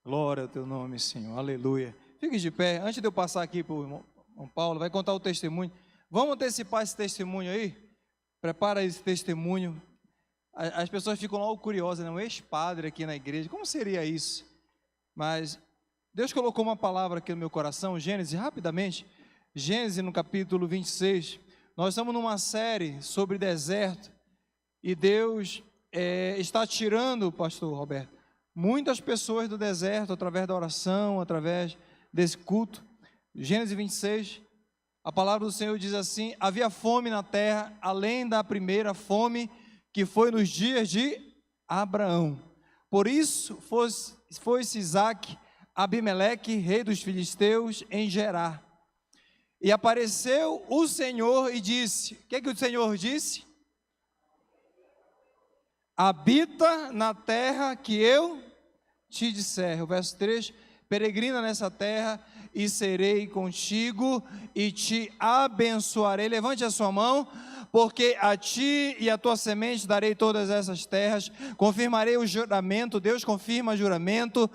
Glória ao teu nome, Senhor. Aleluia. Fique de pé. Antes de eu passar aqui para o irmão Paulo, vai contar o testemunho. Vamos antecipar esse testemunho aí? Prepara esse testemunho. As pessoas ficam logo curiosas, né? Um ex-padre aqui na igreja. Como seria isso? Mas Deus colocou uma palavra aqui no meu coração, Gênesis, rapidamente. Gênesis, no capítulo 26. Nós estamos numa série sobre deserto. E Deus está tirando, pastor Roberto, muitas pessoas do deserto, através da oração, através desse culto. Gênesis 26, a palavra do Senhor diz assim: havia fome na terra, além da primeira fome, que foi nos dias de Abraão. Por isso, foi-se Isaque, Abimeleque, rei dos filisteus, em Gerar. E apareceu o Senhor e disse, o que o Senhor disse? Habita na terra que eu te disser. O verso 3, peregrina nessa terra e serei contigo e te abençoarei. Levante a sua mão, porque a ti e a tua semente darei todas essas terras. Confirmarei o juramento, Deus confirma o juramento,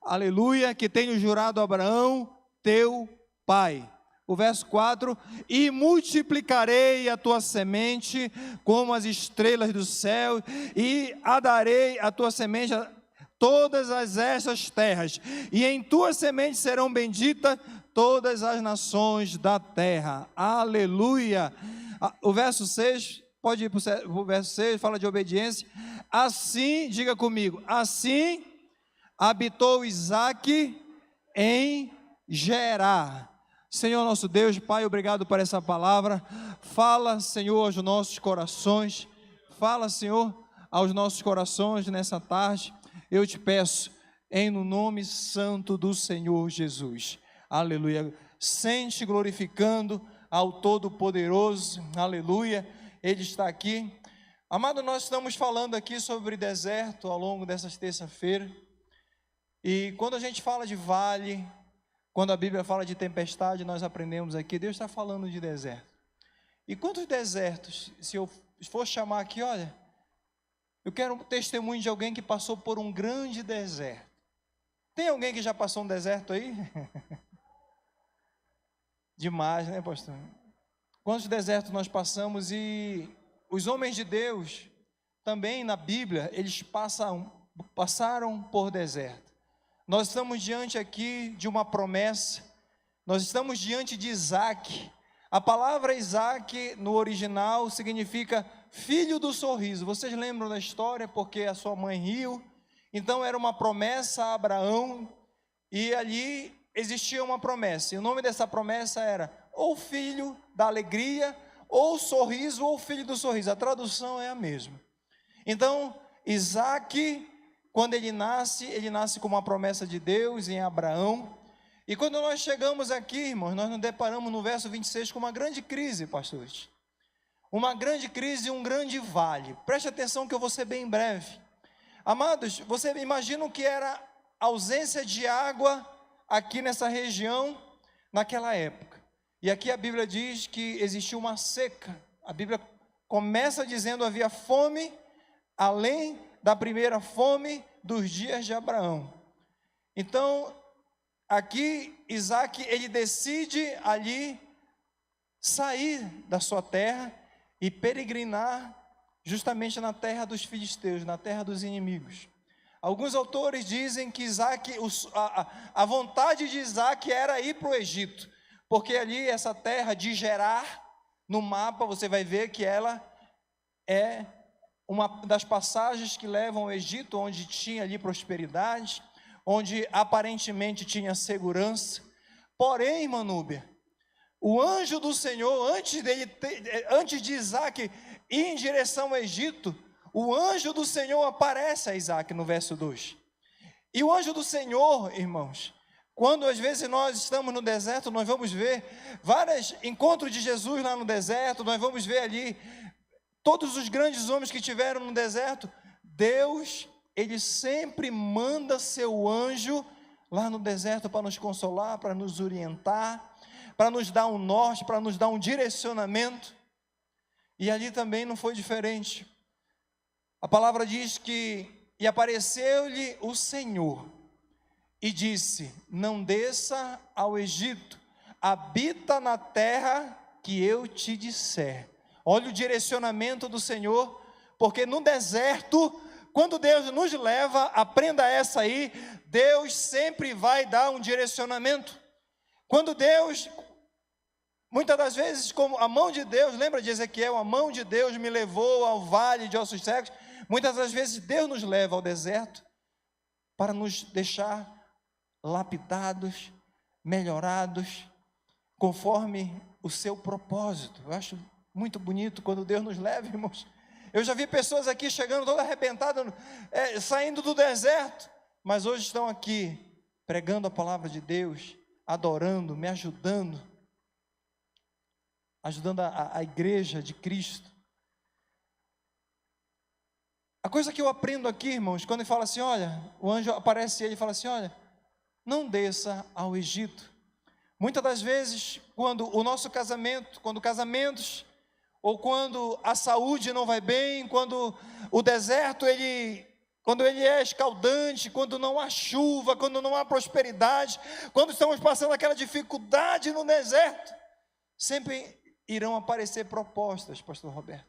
aleluia, que tenho jurado a Abraão, teu pai. O verso 4, e multiplicarei a tua semente como as estrelas do céu, e a darei a tua semente a todas essas terras, e em tua semente serão benditas todas as nações da terra. Aleluia. O verso 6, pode ir para o verso 6, fala de obediência. Assim, diga comigo, assim habitou Isaque em Gerar. Senhor nosso Deus, Pai, obrigado por essa palavra. Fala, Senhor, aos nossos corações. Fala, Senhor, aos nossos corações nessa tarde. Eu te peço, em no nome santo do Senhor Jesus. Aleluia. Sente glorificando ao Todo-Poderoso. Aleluia. Ele está aqui. Amado, nós estamos falando aqui sobre deserto ao longo dessas terça-feira. E quando a gente fala de vale, quando a Bíblia fala de tempestade, nós aprendemos aqui, Deus está falando de deserto. E quantos desertos, se eu for chamar aqui, olha, eu quero um testemunho de alguém que passou por um grande deserto. Tem alguém que já passou um deserto aí? Demais, né, pastor? Quantos desertos nós passamos e os homens de Deus, também na Bíblia, eles passaram por deserto. Nós estamos diante aqui de uma promessa, nós estamos diante de Isaque. A palavra Isaque no original significa filho do sorriso. Vocês lembram da história? Porque a sua mãe riu. Então era uma promessa a Abraão e ali existia uma promessa. E o nome dessa promessa era ou filho da alegria, ou sorriso, ou filho do sorriso. A tradução é a mesma. Então Isaque, quando ele nasce com uma promessa de Deus em Abraão. E quando nós chegamos aqui, irmãos, nós nos deparamos no verso 26 com uma grande crise, pastores. Uma grande crise e um grande vale. Preste atenção que eu vou ser bem breve. Amados, você imagina o que era a ausência de água aqui nessa região, naquela época. E aqui a Bíblia diz que existiu uma seca. A Bíblia começa dizendo havia fome, além da primeira fome dos dias de Abraão. Então, aqui Isaque, ele decide ali sair da sua terra e peregrinar justamente na terra dos filisteus, na terra dos inimigos. Alguns autores dizem que Isaque, a vontade de Isaque era ir para o Egito, porque ali essa terra de Gerar, no mapa você vai ver que ela é uma das passagens que levam ao Egito, onde tinha ali prosperidade, onde aparentemente tinha segurança. Porém, irmã Núbia, o anjo do Senhor, antes de Isaque ir em direção ao Egito, o anjo do Senhor aparece a Isaque no verso 2. E o anjo do Senhor, irmãos, quando às vezes nós estamos no deserto, nós vamos ver vários encontros de Jesus lá no deserto, nós vamos ver ali todos os grandes homens que tiveram no deserto. Deus, ele sempre manda seu anjo lá no deserto para nos consolar, para nos orientar, para nos dar um norte, para nos dar um direcionamento. E ali também não foi diferente. A palavra diz que, e apareceu-lhe o Senhor, e disse: não desça ao Egito, habita na terra que eu te disser. Olha o direcionamento do Senhor, porque no deserto, quando Deus nos leva, aprenda essa aí, Deus sempre vai dar um direcionamento. Quando Deus, muitas das vezes, como a mão de Deus, lembra de Ezequiel, a mão de Deus me levou ao vale de ossos secos. Muitas das vezes Deus nos leva ao deserto para nos deixar lapidados, melhorados, conforme o seu propósito. Eu acho muito bonito quando Deus nos leva, irmãos. Eu já vi pessoas aqui chegando toda arrebentada, saindo do deserto, mas hoje estão aqui pregando a palavra de Deus, adorando, me ajudando a igreja de Cristo. A coisa que eu aprendo aqui, irmãos, quando ele fala assim, olha, o anjo aparece e ele fala assim, olha, não desça ao Egito. Muitas das vezes, quando o nosso casamento, quando casamentos, ou quando a saúde não vai bem, quando o deserto, quando ele é escaldante, quando não há chuva, quando não há prosperidade, quando estamos passando aquela dificuldade no deserto, sempre irão aparecer propostas, pastor Roberto.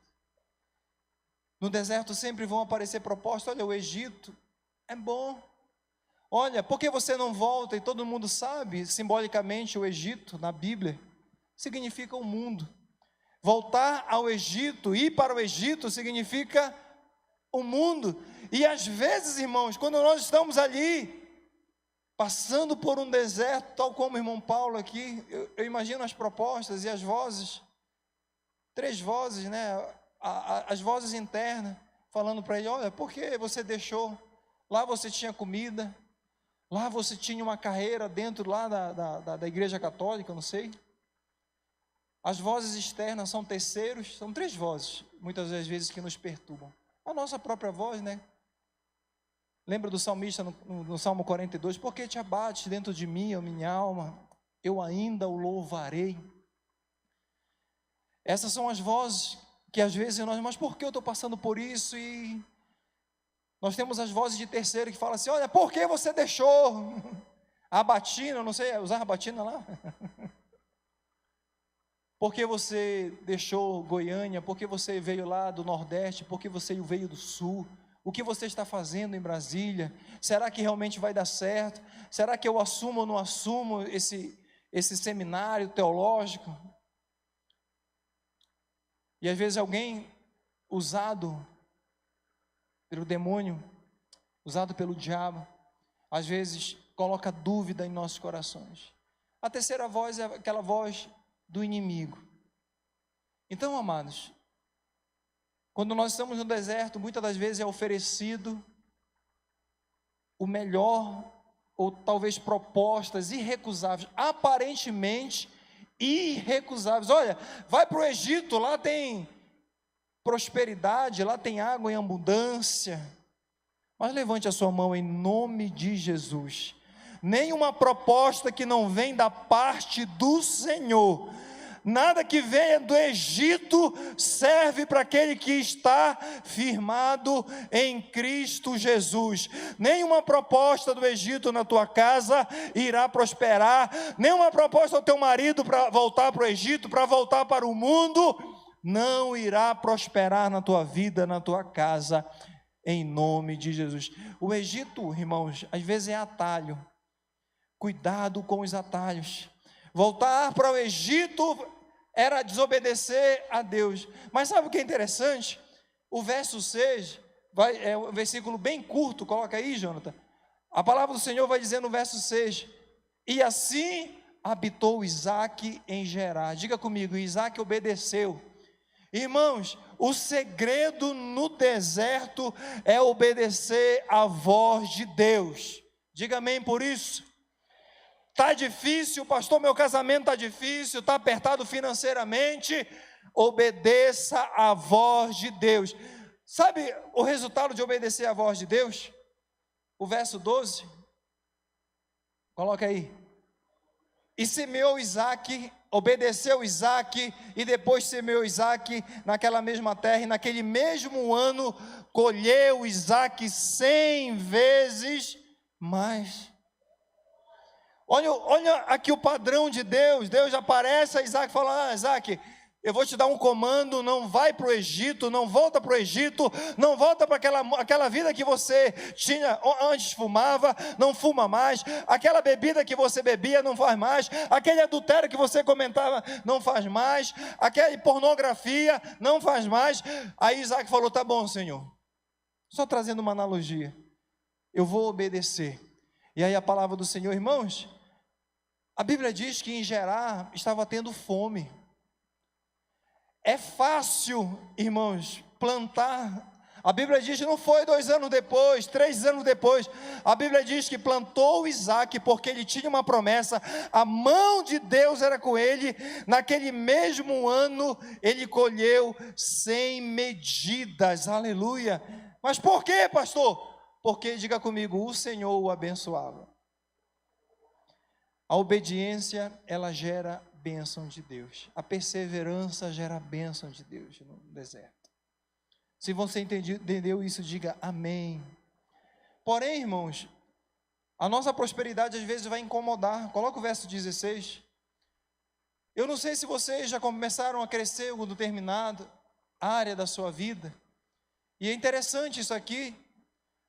No deserto sempre vão aparecer propostas, olha, o Egito é bom. Olha, por que você não volta? E todo mundo sabe, simbolicamente, o Egito, na Bíblia, significa o mundo. Voltar ao Egito, ir para o Egito, significa o mundo. E às vezes, irmãos, quando nós estamos ali, passando por um deserto, tal como o irmão Paulo aqui, eu imagino as propostas e as vozes, 3 vozes, né? As vozes internas, falando para ele, olha, por que você deixou? Lá você tinha comida, lá você tinha uma carreira dentro lá da igreja católica, não sei. As vozes externas são terceiros, são 3 vozes, muitas das vezes que nos perturbam. A nossa própria voz, né? Lembra do salmista no Salmo 42, por que te abates dentro de mim, ó minha alma? Eu ainda o louvarei. Essas são as vozes que às vezes nós, mas por que eu estou passando por isso? E nós temos as vozes de terceiro que falam assim, olha, por que você deixou a batina, não sei, usar a batina lá? Por que você deixou Goiânia? Por que você veio lá do Nordeste? Por que você veio do Sul? O que você está fazendo em Brasília? Será que realmente vai dar certo? Será que eu assumo ou não assumo esse seminário teológico? E às vezes alguém usado pelo demônio, usado pelo diabo, às vezes coloca dúvida em nossos corações. A terceira voz é aquela voz do inimigo. Então, amados, quando nós estamos no deserto, muitas das vezes é oferecido o melhor, ou talvez propostas irrecusáveis, aparentemente irrecusáveis. Olha, vai para o Egito, lá tem prosperidade, lá tem água em abundância. Mas levante a sua mão em nome de Jesus. Nenhuma proposta que não vem da parte do Senhor, nada que venha do Egito serve para aquele que está firmado em Cristo Jesus. Nenhuma proposta do Egito na tua casa irá prosperar, nenhuma proposta do teu marido para voltar para o Egito, para voltar para o mundo, não irá prosperar na tua vida, na tua casa, em nome de Jesus. O Egito, irmãos, às vezes é atalho. Cuidado com os atalhos. Voltar para o Egito era desobedecer a Deus. Mas sabe o que é interessante? O verso 6, é um versículo bem curto, coloca aí, Jonathan. A palavra do Senhor vai dizer no verso 6, e assim habitou Isaque em Gerar. Diga comigo, Isaque obedeceu. Irmãos, o segredo no deserto é obedecer à voz de Deus. Diga amém por isso. Está difícil, pastor, meu casamento está difícil, está apertado financeiramente, obedeça à voz de Deus. Sabe o resultado de obedecer à voz de Deus? O verso 12, coloca aí. E semeou Isaque, obedeceu Isaque, e depois semeou Isaque naquela mesma terra, e naquele mesmo ano colheu Isaque 100 vezes mais. Olha aqui o padrão de Deus. Deus aparece a Isaac e fala: Isaac, eu vou te dar um comando, não vai para o Egito, não volta para o Egito, não volta para aquela vida que você tinha antes fumava, não fuma mais, aquela bebida que você bebia não faz mais, aquele adultério que você comentava não faz mais, aquela pornografia não faz mais. Aí Isaac falou: tá bom, Senhor, só trazendo uma analogia, eu vou obedecer. E aí a palavra do Senhor, irmãos, a Bíblia diz que em Gerar estava tendo fome. É fácil, irmãos, plantar. A Bíblia diz que não foi 2 anos depois, 3 anos depois. A Bíblia diz que plantou Isaac porque ele tinha uma promessa. A mão de Deus era com ele. Naquele mesmo ano, ele colheu sem medidas. Aleluia. Mas por quê, pastor? Porque, diga comigo, o Senhor o abençoava. A obediência, ela gera bênção de Deus. A perseverança gera bênção de Deus no deserto. Se você entendeu isso, diga amém. Porém, irmãos, a nossa prosperidade às vezes vai incomodar. Coloca o verso 16. Eu não sei se vocês já começaram a crescer em alguma determinada área da sua vida. E é interessante isso aqui,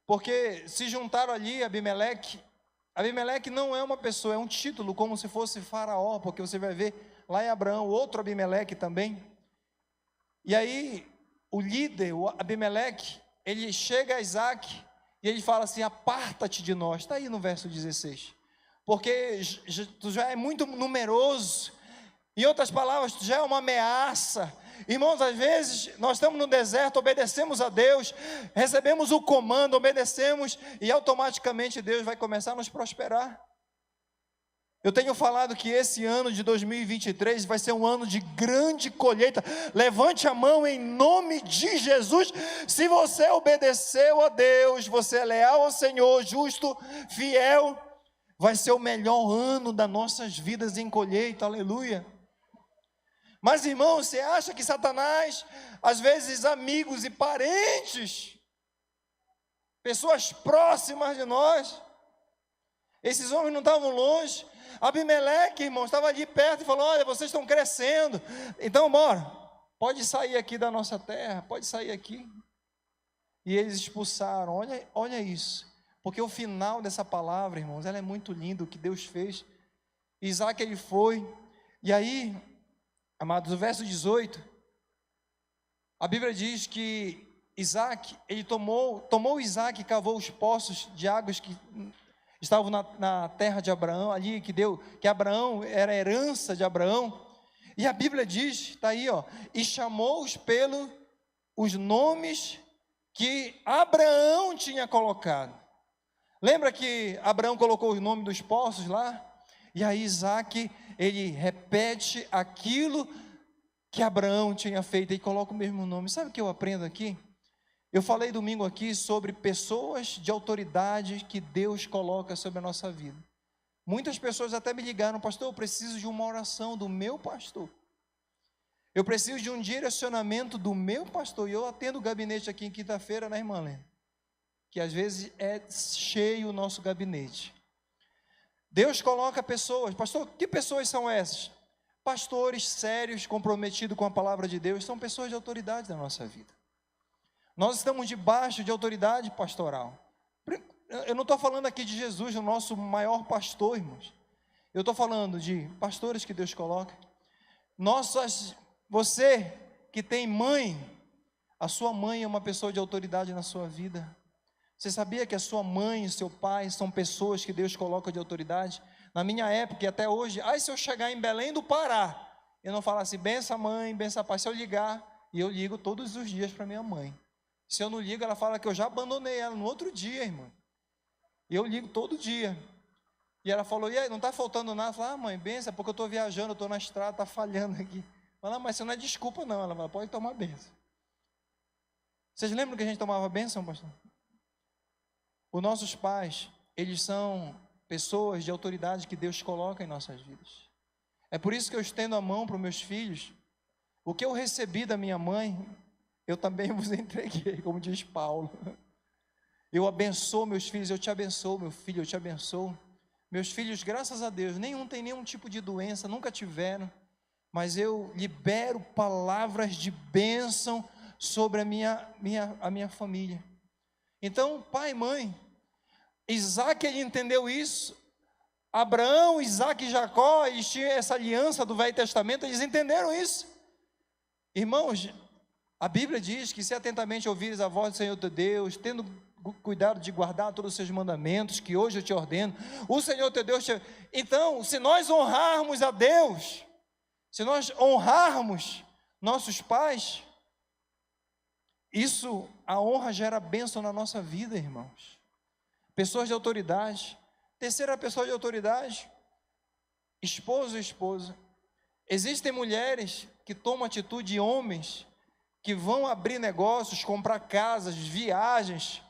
porque se juntaram ali Abimeleque. Abimeleque não é uma pessoa, é um título, como se fosse Faraó, porque você vai ver lá em Abraão, outro Abimeleque também. E aí, o líder, o Abimeleque, ele chega a Isaac, e ele fala assim: aparta-te de nós. Está aí no verso 16. Porque tu já é muito numeroso, em outras palavras, tu já é uma ameaça. Irmãos, às vezes nós estamos no deserto, obedecemos a Deus, recebemos o comando, obedecemos, e automaticamente Deus vai começar a nos prosperar. Eu tenho falado que esse ano de 2023 vai ser um ano de grande colheita. Levante a mão em nome de Jesus. Se você obedeceu a Deus, você é leal ao Senhor, justo, fiel, vai ser o melhor ano das nossas vidas em colheita, aleluia. Mas, irmão, você acha que Satanás, às vezes amigos e parentes, pessoas próximas de nós, esses homens não estavam longe. Abimeleque, irmão, estava ali perto e falou: olha, vocês estão crescendo, então bora, pode sair aqui da nossa terra, pode sair aqui. E eles expulsaram. Olha isso, porque o final dessa palavra, irmãos, ela é muito linda, o que Deus fez. Isaac, ele foi, e aí, amados, o verso 18, a Bíblia diz que Isaac, ele tomou Isaac e cavou os poços de águas que estavam na terra de Abraão, ali que Abraão era a herança de Abraão. E a Bíblia diz, está aí, e chamou-os os nomes que Abraão tinha colocado. Lembra que Abraão colocou os nomes dos poços lá? E aí Isaac, ele repete aquilo que Abraão tinha feito e coloca o mesmo nome. Sabe o que eu aprendo aqui? Eu falei domingo aqui sobre pessoas de autoridade que Deus coloca sobre a nossa vida. Muitas pessoas até me ligaram: pastor, eu preciso de uma oração do meu pastor. Eu preciso de um direcionamento do meu pastor. E eu atendo o gabinete aqui em quinta-feira, né, irmã Lena? Que às vezes é cheio o nosso gabinete. Deus coloca pessoas. Pastor, que pessoas são essas? Pastores sérios, comprometidos com a palavra de Deus, são pessoas de autoridade da nossa vida. Nós estamos debaixo de autoridade pastoral. Eu não estou falando aqui de Jesus, o nosso maior pastor, irmãos. Eu estou falando de pastores que Deus coloca. Você que tem mãe, a sua mãe é uma pessoa de autoridade na sua vida. Você sabia que a sua mãe e seu pai são pessoas que Deus coloca de autoridade? Na minha época e até hoje, se eu chegar em Belém do Pará, eu não falo assim: benção mãe, benção pai. Se eu ligar, e eu ligo todos os dias para minha mãe. Se eu não ligo, ela fala que eu já abandonei ela no outro dia, irmão. E eu ligo todo dia. E ela falou: e aí, não está faltando nada? Eu falei: mãe, benção, é porque eu estou viajando, eu estou na estrada, está falhando aqui. Fala: mas isso não é desculpa não. Ela fala: pode tomar benção. Vocês lembram que a gente tomava benção, pastor? Os nossos pais, eles são pessoas de autoridade que Deus coloca em nossas vidas. É por isso que eu estendo a mão para os meus filhos. O que eu recebi da minha mãe, eu também vos entreguei, como diz Paulo. Eu abençoo meus filhos, eu te abençoo, meu filho, eu te abençoo. Meus filhos, graças a Deus, nenhum tem nenhum tipo de doença, nunca tiveram, mas eu libero palavras de bênção sobre a minha família. Então, pai e mãe, Isaac, ele entendeu isso. Abraão, Isaac e Jacó, eles tinham essa aliança do Velho Testamento, eles entenderam isso. Irmãos, a Bíblia diz que se atentamente ouvires a voz do Senhor teu Deus, tendo cuidado de guardar todos os seus mandamentos, que hoje eu te ordeno, o Senhor teu Deus te... Então, se nós honrarmos a Deus, se nós honrarmos nossos pais, isso, a honra gera bênção na nossa vida, irmãos. Pessoas de autoridade. Terceira pessoa de autoridade, esposo e esposa. Existem mulheres que tomam atitude de homens que vão abrir negócios, comprar casas, viagens,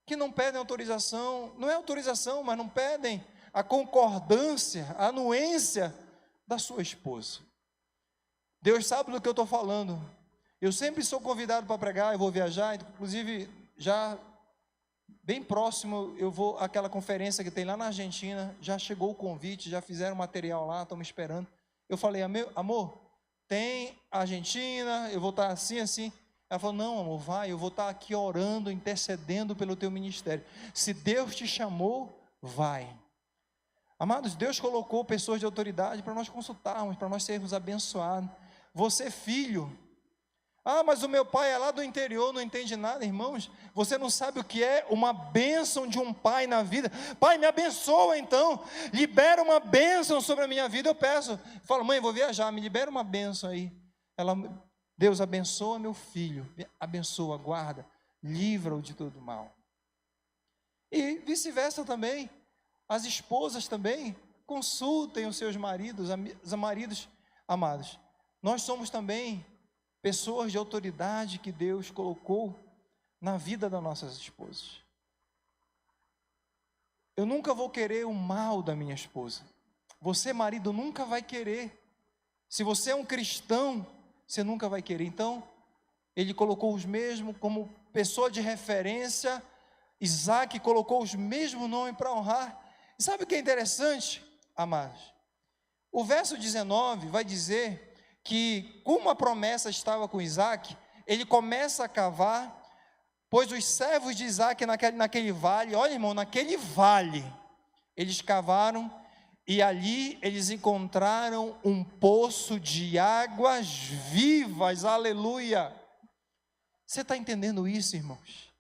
que não pedem autorização, não é autorização, mas não pedem a concordância, a anuência da sua esposa. Deus sabe do que eu estou falando. Eu sempre sou convidado para pregar, eu vou viajar, inclusive já bem próximo, eu vou àquela conferência que tem lá na Argentina, já chegou o convite, já fizeram material lá, estão me esperando. Eu falei, amor, tem Argentina, eu vou estar assim, assim. Ela falou, não, amor, vai, eu vou estar aqui orando, intercedendo pelo teu ministério. Se Deus te chamou, vai. Amados, Deus colocou pessoas de autoridade para nós consultarmos, para nós sermos abençoados. Você, filho, mas o meu pai é lá do interior, não entende nada, irmãos. Você não sabe o que é uma bênção de um pai na vida. Pai, me abençoa então, libera uma bênção sobre a minha vida. Eu peço, falo, mãe, vou viajar, me libera uma bênção aí. Deus abençoa meu filho, abençoa, guarda, livra-o de todo mal. E vice-versa também, as esposas também, consultem os seus maridos, os maridos amados. Nós somos também pessoas de autoridade que Deus colocou na vida das nossas esposas. Eu nunca vou querer o mal da minha esposa. Você, marido, nunca vai querer. Se você é um cristão, você nunca vai querer. Então, ele colocou os mesmos como pessoa de referência. Isaac colocou os mesmos nomes para honrar. E sabe o que é interessante, amados? O verso 19 vai dizer que, como a promessa estava com Isaac, ele começa a cavar, pois os servos de Isaac naquele vale, olha, irmão, naquele vale, eles cavaram, e ali eles encontraram um poço de águas vivas, aleluia. Você está entendendo isso, irmãos?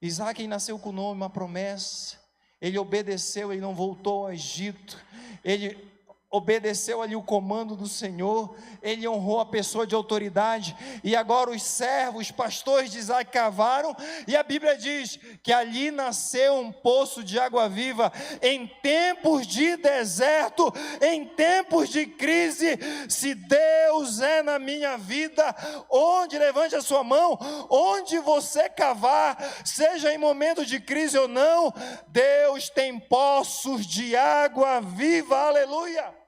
Isaac nasceu com o nome, uma promessa, ele obedeceu, ele não voltou ao Egito, ele obedeceu ali o comando do Senhor, ele honrou a pessoa de autoridade, e agora os servos, pastores de Isaac cavaram, e a Bíblia diz que ali nasceu um poço de água viva. Em tempos de deserto, em tempos de crise, se Deus é na minha vida, onde, levante a sua mão, onde você cavar, seja em momento de crise ou não, Deus tem poços de água viva, aleluia.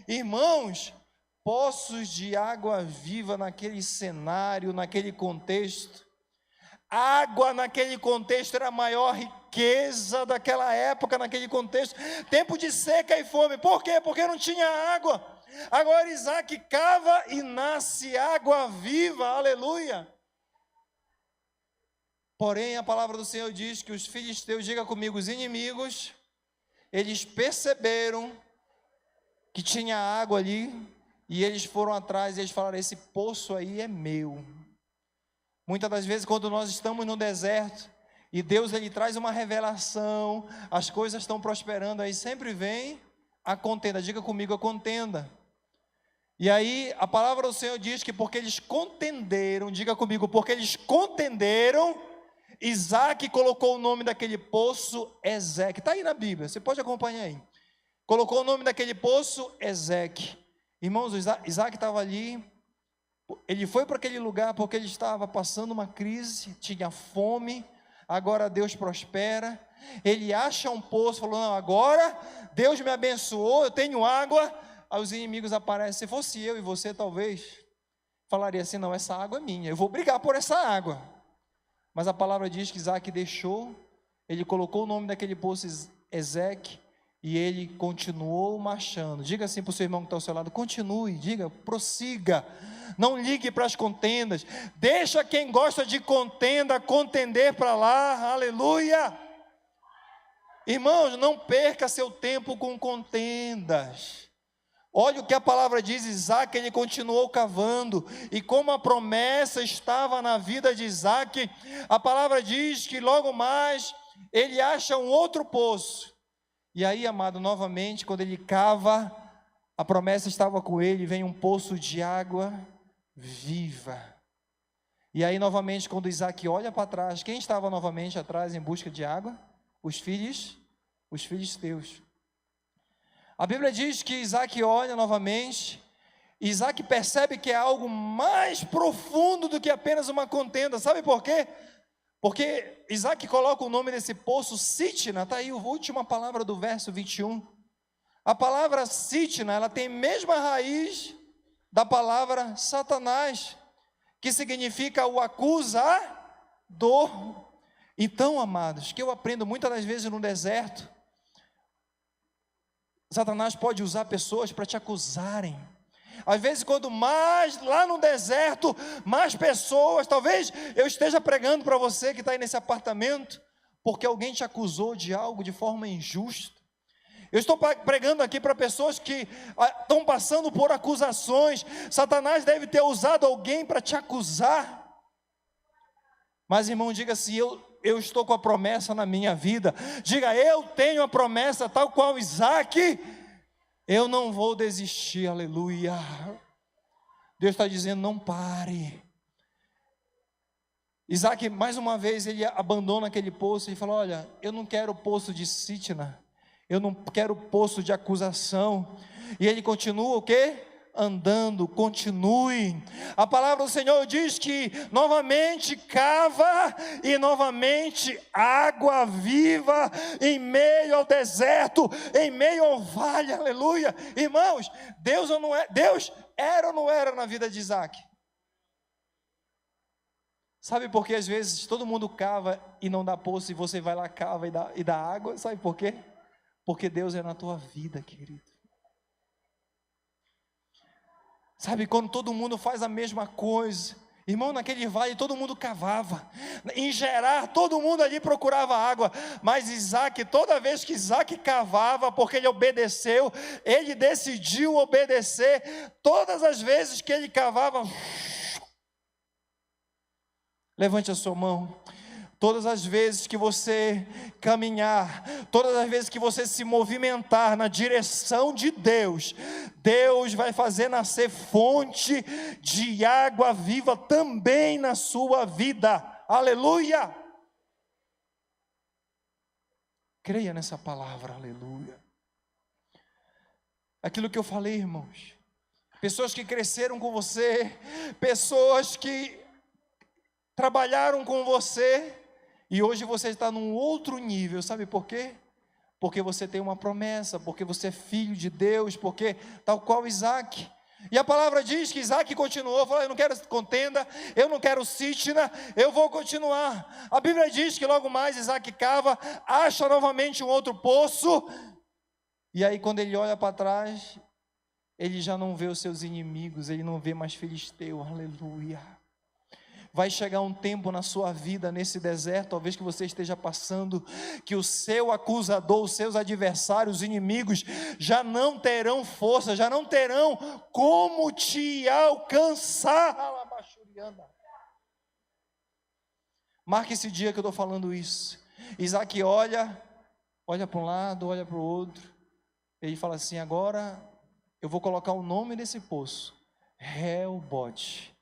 Irmãos, poços de água viva naquele cenário, naquele contexto. Água naquele contexto era a maior riqueza daquela época, naquele contexto. Tempo de seca e fome. Por quê? Porque não tinha água. Agora Isaac cava e nasce água viva, aleluia. Porém, a palavra do Senhor diz que os filisteus, diga comigo, os inimigos, eles perceberam que tinha água ali, e eles foram atrás, e eles falaram, esse poço aí é meu. Muitas das vezes, quando nós estamos no deserto, e Deus ele traz uma revelação, as coisas estão prosperando, aí sempre vem a contenda, diga comigo, a contenda. E aí, a palavra do Senhor diz que porque eles contenderam, diga comigo, porque eles contenderam, Isaac colocou o nome daquele poço Ezeque, está aí na Bíblia, você pode acompanhar aí. Colocou o nome daquele poço Ezeque. Irmãos, Isaac estava ali, ele foi para aquele lugar porque ele estava passando uma crise, tinha fome, agora Deus prospera, ele acha um poço, falou, não, agora Deus me abençoou, eu tenho água, aí os inimigos aparecem, se fosse eu e você talvez, falaria assim, não, essa água é minha, eu vou brigar por essa água, mas a palavra diz que Isaac deixou, ele colocou o nome daquele poço Ezeque, E ele continuou marchando. Diga assim para o seu irmão que está ao seu lado: continue, diga, prossiga. Não ligue para as contendas. Deixa quem gosta de contenda contender para lá. Aleluia. Irmãos, não perca seu tempo com contendas. Olha o que a palavra diz. Isaac, ele continuou cavando, e como a promessa estava na vida de Isaac, a palavra diz que logo mais ele acha um outro poço. E aí, amado, novamente, quando ele cava, a promessa estava com ele, vem um poço de água viva. E aí, novamente, quando Isaac olha para trás, quem estava novamente atrás em busca de água? Os filisteus. A Bíblia diz que Isaac olha novamente, e Isaac percebe que é algo mais profundo do que apenas uma contenda. Sabe por quê? Porque Isaac coloca o nome desse poço Sitna. Está aí a última palavra do verso 21. A palavra Sitna, ela tem a mesma raiz da palavra Satanás, que significa o acusador. Então, amados, que eu aprendo muitas das vezes no deserto, Satanás pode usar pessoas para te acusarem. Às vezes, quando mais lá no deserto, mais pessoas, talvez eu esteja pregando para você que está aí nesse apartamento, porque alguém te acusou de algo de forma injusta. Eu estou pregando aqui para pessoas que estão passando por acusações. Satanás deve ter usado alguém para te acusar. Mas, irmão, diga assim: eu estou com a promessa na minha vida. Diga: eu tenho a promessa, tal qual Isaac, eu não vou desistir. Aleluia. Deus está dizendo: não pare. Isaac, mais uma vez, ele abandona aquele poço e fala: olha, eu não quero poço de Sitna, eu não quero poço de acusação. E ele continua o quê? Andando. Continue. A palavra do Senhor diz que novamente cava, e novamente água viva em meio ao deserto, em meio ao vale. Aleluia. Irmãos, Deus era ou não era na vida de Isaac? Sabe por que às vezes todo mundo cava e não dá poço, e você vai lá, cava e dá água? Sabe por quê? Porque Deus é na tua vida, querido. Sabe, quando todo mundo faz a mesma coisa, irmão, naquele vale todo mundo cavava, em Gerar todo mundo ali procurava água, mas Isaac, toda vez que Isaac cavava, porque ele obedeceu, ele decidiu obedecer, todas as vezes que ele cavava, levante a sua mão. Todas as vezes que você caminhar, todas as vezes que você se movimentar na direção de Deus, Deus vai fazer nascer fonte de água viva também na sua vida. Aleluia! Creia nessa palavra, aleluia. Aquilo que eu falei, irmãos, pessoas que cresceram com você, pessoas que trabalharam com você, e hoje você está num outro nível. Sabe por quê? Porque você tem uma promessa, porque você é filho de Deus, porque tal qual Isaac. E a palavra diz que Isaac continuou, falou: eu não quero contenda, eu não quero Sitna, eu vou continuar. A Bíblia diz que logo mais Isaac cava, acha novamente um outro poço, e aí quando ele olha para trás, ele já não vê os seus inimigos, ele não vê mais filisteu. Aleluia. Vai chegar um tempo na sua vida, nesse deserto, talvez que você esteja passando, que o seu acusador, os seus adversários, os inimigos, já não terão força, já não terão como te alcançar. Marque esse dia que eu estou falando isso. Isaac olha para um lado, olha para o outro, ele fala assim: agora eu vou colocar o nome desse poço, Reobote,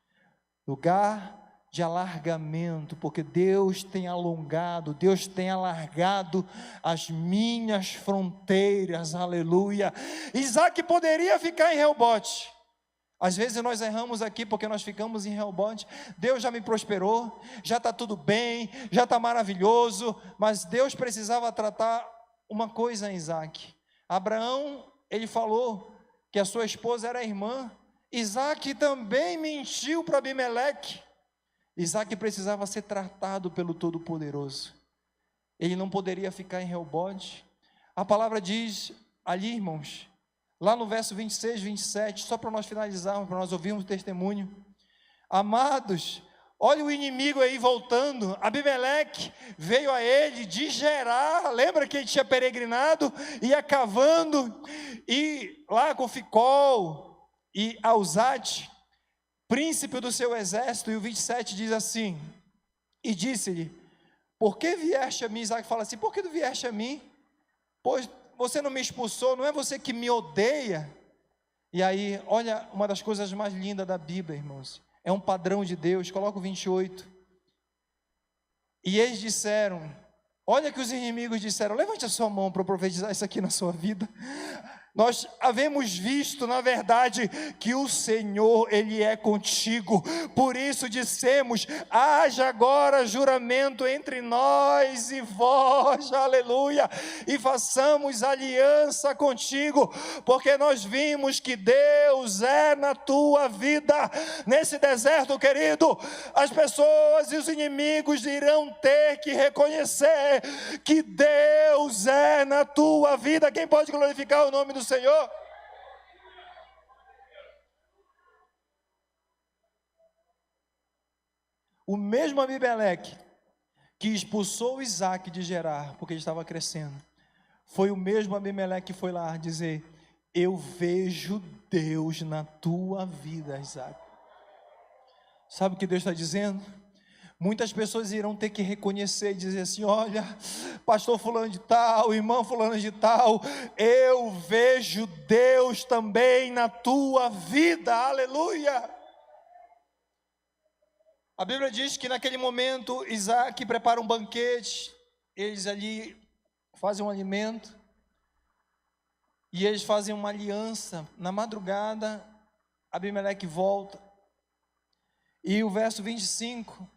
lugar de alargamento, porque Deus tem alongado, Deus tem alargado as minhas fronteiras. Aleluia. Isaac poderia ficar em Reobote. Às vezes nós erramos aqui porque nós ficamos em Reobote. Deus já me prosperou, já está tudo bem, já está maravilhoso, mas Deus precisava tratar uma coisa em Isaac. Abraão, ele falou que a sua esposa era irmã. Isaac também mentiu para Abimeleque. Isaac precisava ser tratado pelo Todo-Poderoso. Ele não poderia ficar em Reobote. A palavra diz ali, irmãos, lá no verso 26, 27, só para nós finalizarmos, para nós ouvirmos o testemunho. Amados, olha o inimigo aí voltando. Abimeleque veio a ele de Gerar, lembra que ele tinha peregrinado, ia cavando, e lá com Ficol e Auzate, príncipe do seu exército, e o 27 diz assim, e disse-lhe, por que vieste a mim? Isaac fala assim, por que tu vieste a mim? Pois você não me expulsou, não é você que me odeia? E aí, olha uma das coisas mais lindas da Bíblia, irmãos, é um padrão de Deus, coloca o 28, e eles disseram, olha que os inimigos disseram, levante a sua mão para eu profetizar isso aqui na sua vida. Nós havemos visto, na verdade, que o Senhor, Ele é contigo, por isso dissemos, haja agora juramento entre nós e vós, aleluia, e façamos aliança contigo, porque nós vimos que Deus é na tua vida, nesse deserto, querido, as pessoas e os inimigos irão ter que reconhecer que Deus é na tua vida. Quem pode glorificar o nome do Senhor? O mesmo Abimeleque que expulsou Isaac de Gerar, porque ele estava crescendo, foi o mesmo Abimeleque que foi lá dizer, eu vejo Deus na tua vida, Isaac. Sabe o que Deus está dizendo? Muitas pessoas irão ter que reconhecer e dizer assim, olha, pastor fulano de tal, irmão fulano de tal, eu vejo Deus também na tua vida, aleluia. A Bíblia diz que naquele momento Isaac prepara um banquete, eles ali fazem um alimento, e eles fazem uma aliança. Na madrugada, Abimeleque volta, e o verso 25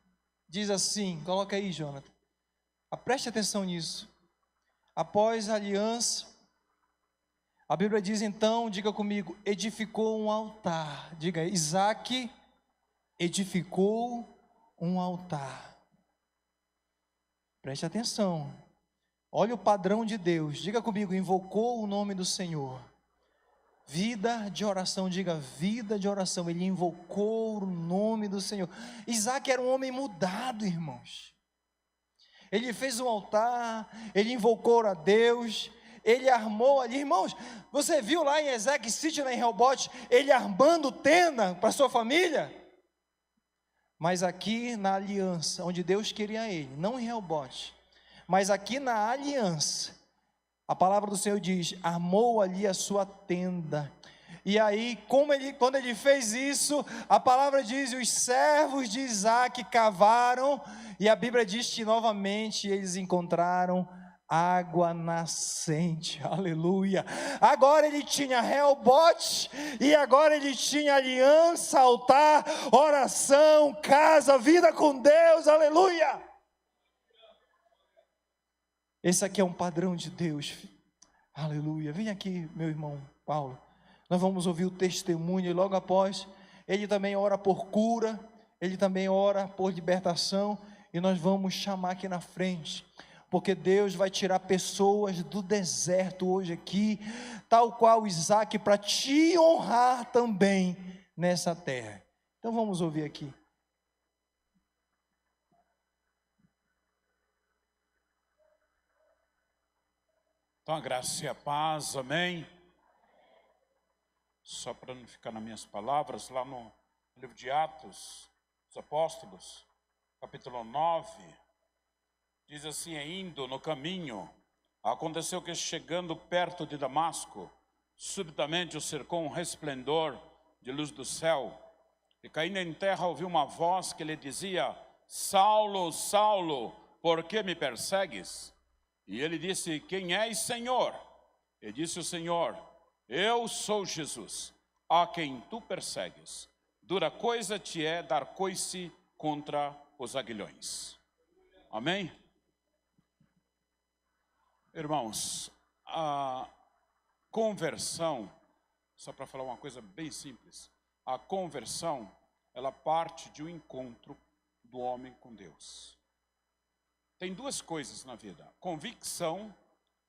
diz assim, coloca aí, Jonathan, preste atenção nisso. Após a aliança, a Bíblia diz então, diga comigo, edificou um altar. Diga, Isaac edificou um altar. Preste atenção, olha o padrão de Deus, diga comigo, invocou o nome do Senhor. Vida de oração, diga vida de oração, ele invocou o nome do Senhor. Isaac era um homem mudado, irmãos. Ele fez um altar, ele invocou a Deus, ele armou ali, irmãos, você viu lá em Ezequiel City, em Rehobote, ele armando tenda para sua família? Mas aqui na aliança, onde Deus queria ele, não em Rehobote, mas aqui na aliança, a palavra do Senhor diz, armou ali a sua tenda, e aí, quando ele fez isso, a palavra diz, os servos de Isaac cavaram, e a Bíblia diz que novamente eles encontraram água nascente, aleluia. Agora ele tinha Rehobote, e agora ele tinha aliança, altar, oração, casa, vida com Deus, aleluia. Esse aqui é um padrão de Deus, aleluia. Vem aqui, meu irmão Paulo, nós vamos ouvir o testemunho, e logo após, ele também ora por cura, ele também ora por libertação, e nós vamos chamar aqui na frente, porque Deus vai tirar pessoas do deserto hoje aqui, tal qual Isaac, para te honrar também nessa terra. Então vamos ouvir aqui. Então a graça e a paz, amém? Só para não ficar nas minhas palavras, lá no livro de Atos dos Apóstolos, capítulo 9, diz assim, indo no caminho, aconteceu que chegando perto de Damasco, subitamente o cercou um resplendor de luz do céu, e caindo em terra ouviu uma voz que lhe dizia, Saulo, Saulo, por que me persegues? E ele disse, quem és, Senhor? E disse o Senhor, eu sou Jesus, a quem tu persegues. Dura coisa te é dar coice contra os aguilhões. Amém? Irmãos, a conversão, só para falar uma coisa bem simples, a conversão, ela parte de um encontro do homem com Deus. Tem duas coisas na vida, convicção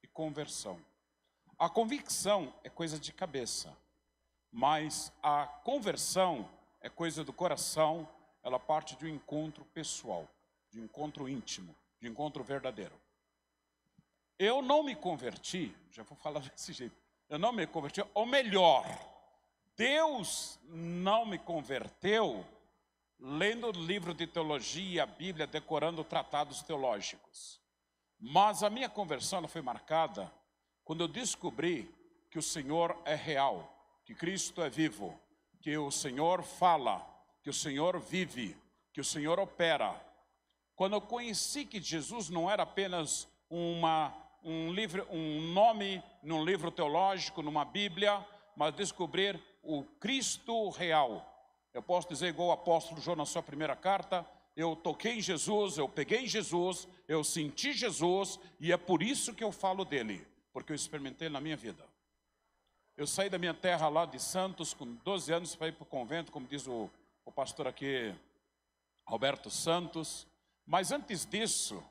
e conversão. A convicção é coisa de cabeça, mas a conversão é coisa do coração, ela parte de um encontro pessoal, de um encontro íntimo, de um encontro verdadeiro. Eu não me converti, já vou falar desse jeito, eu não me converti, ou melhor, Deus não me converteu lendo livro de teologia, a Bíblia, decorando tratados teológicos. Mas a minha conversão ela foi marcada quando eu descobri que o Senhor é real, que Cristo é vivo, que o Senhor fala, que o Senhor vive, que o Senhor opera. Quando eu conheci que Jesus não era apenas um nome num livro teológico, numa Bíblia, mas descobrir o Cristo real. Eu posso dizer igual o apóstolo João na sua primeira carta, eu toquei em Jesus, eu peguei em Jesus, eu senti Jesus, e é por isso que eu falo dele, porque eu experimentei na minha vida. Eu saí da minha terra lá de Santos, com 12 anos, para ir para o convento, como diz o pastor aqui, Roberto Santos. Mas antes disso,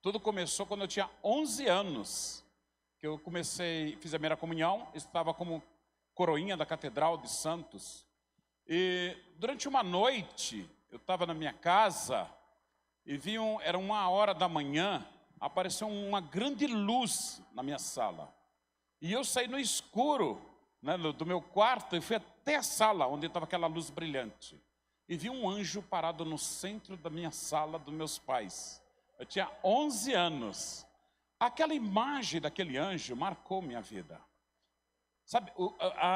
tudo começou quando eu tinha 11 anos, que eu fiz a primeira comunhão, estava como coroinha da Catedral de Santos. E durante uma noite, eu estava na minha casa e era 1h da manhã, apareceu uma grande luz na minha sala. E eu saí no escuro, né, do meu quarto e fui até a sala onde estava aquela luz brilhante. E vi um anjo parado no centro da minha sala dos meus pais. Eu tinha 11 anos. Aquela imagem daquele anjo marcou minha vida. Sabe,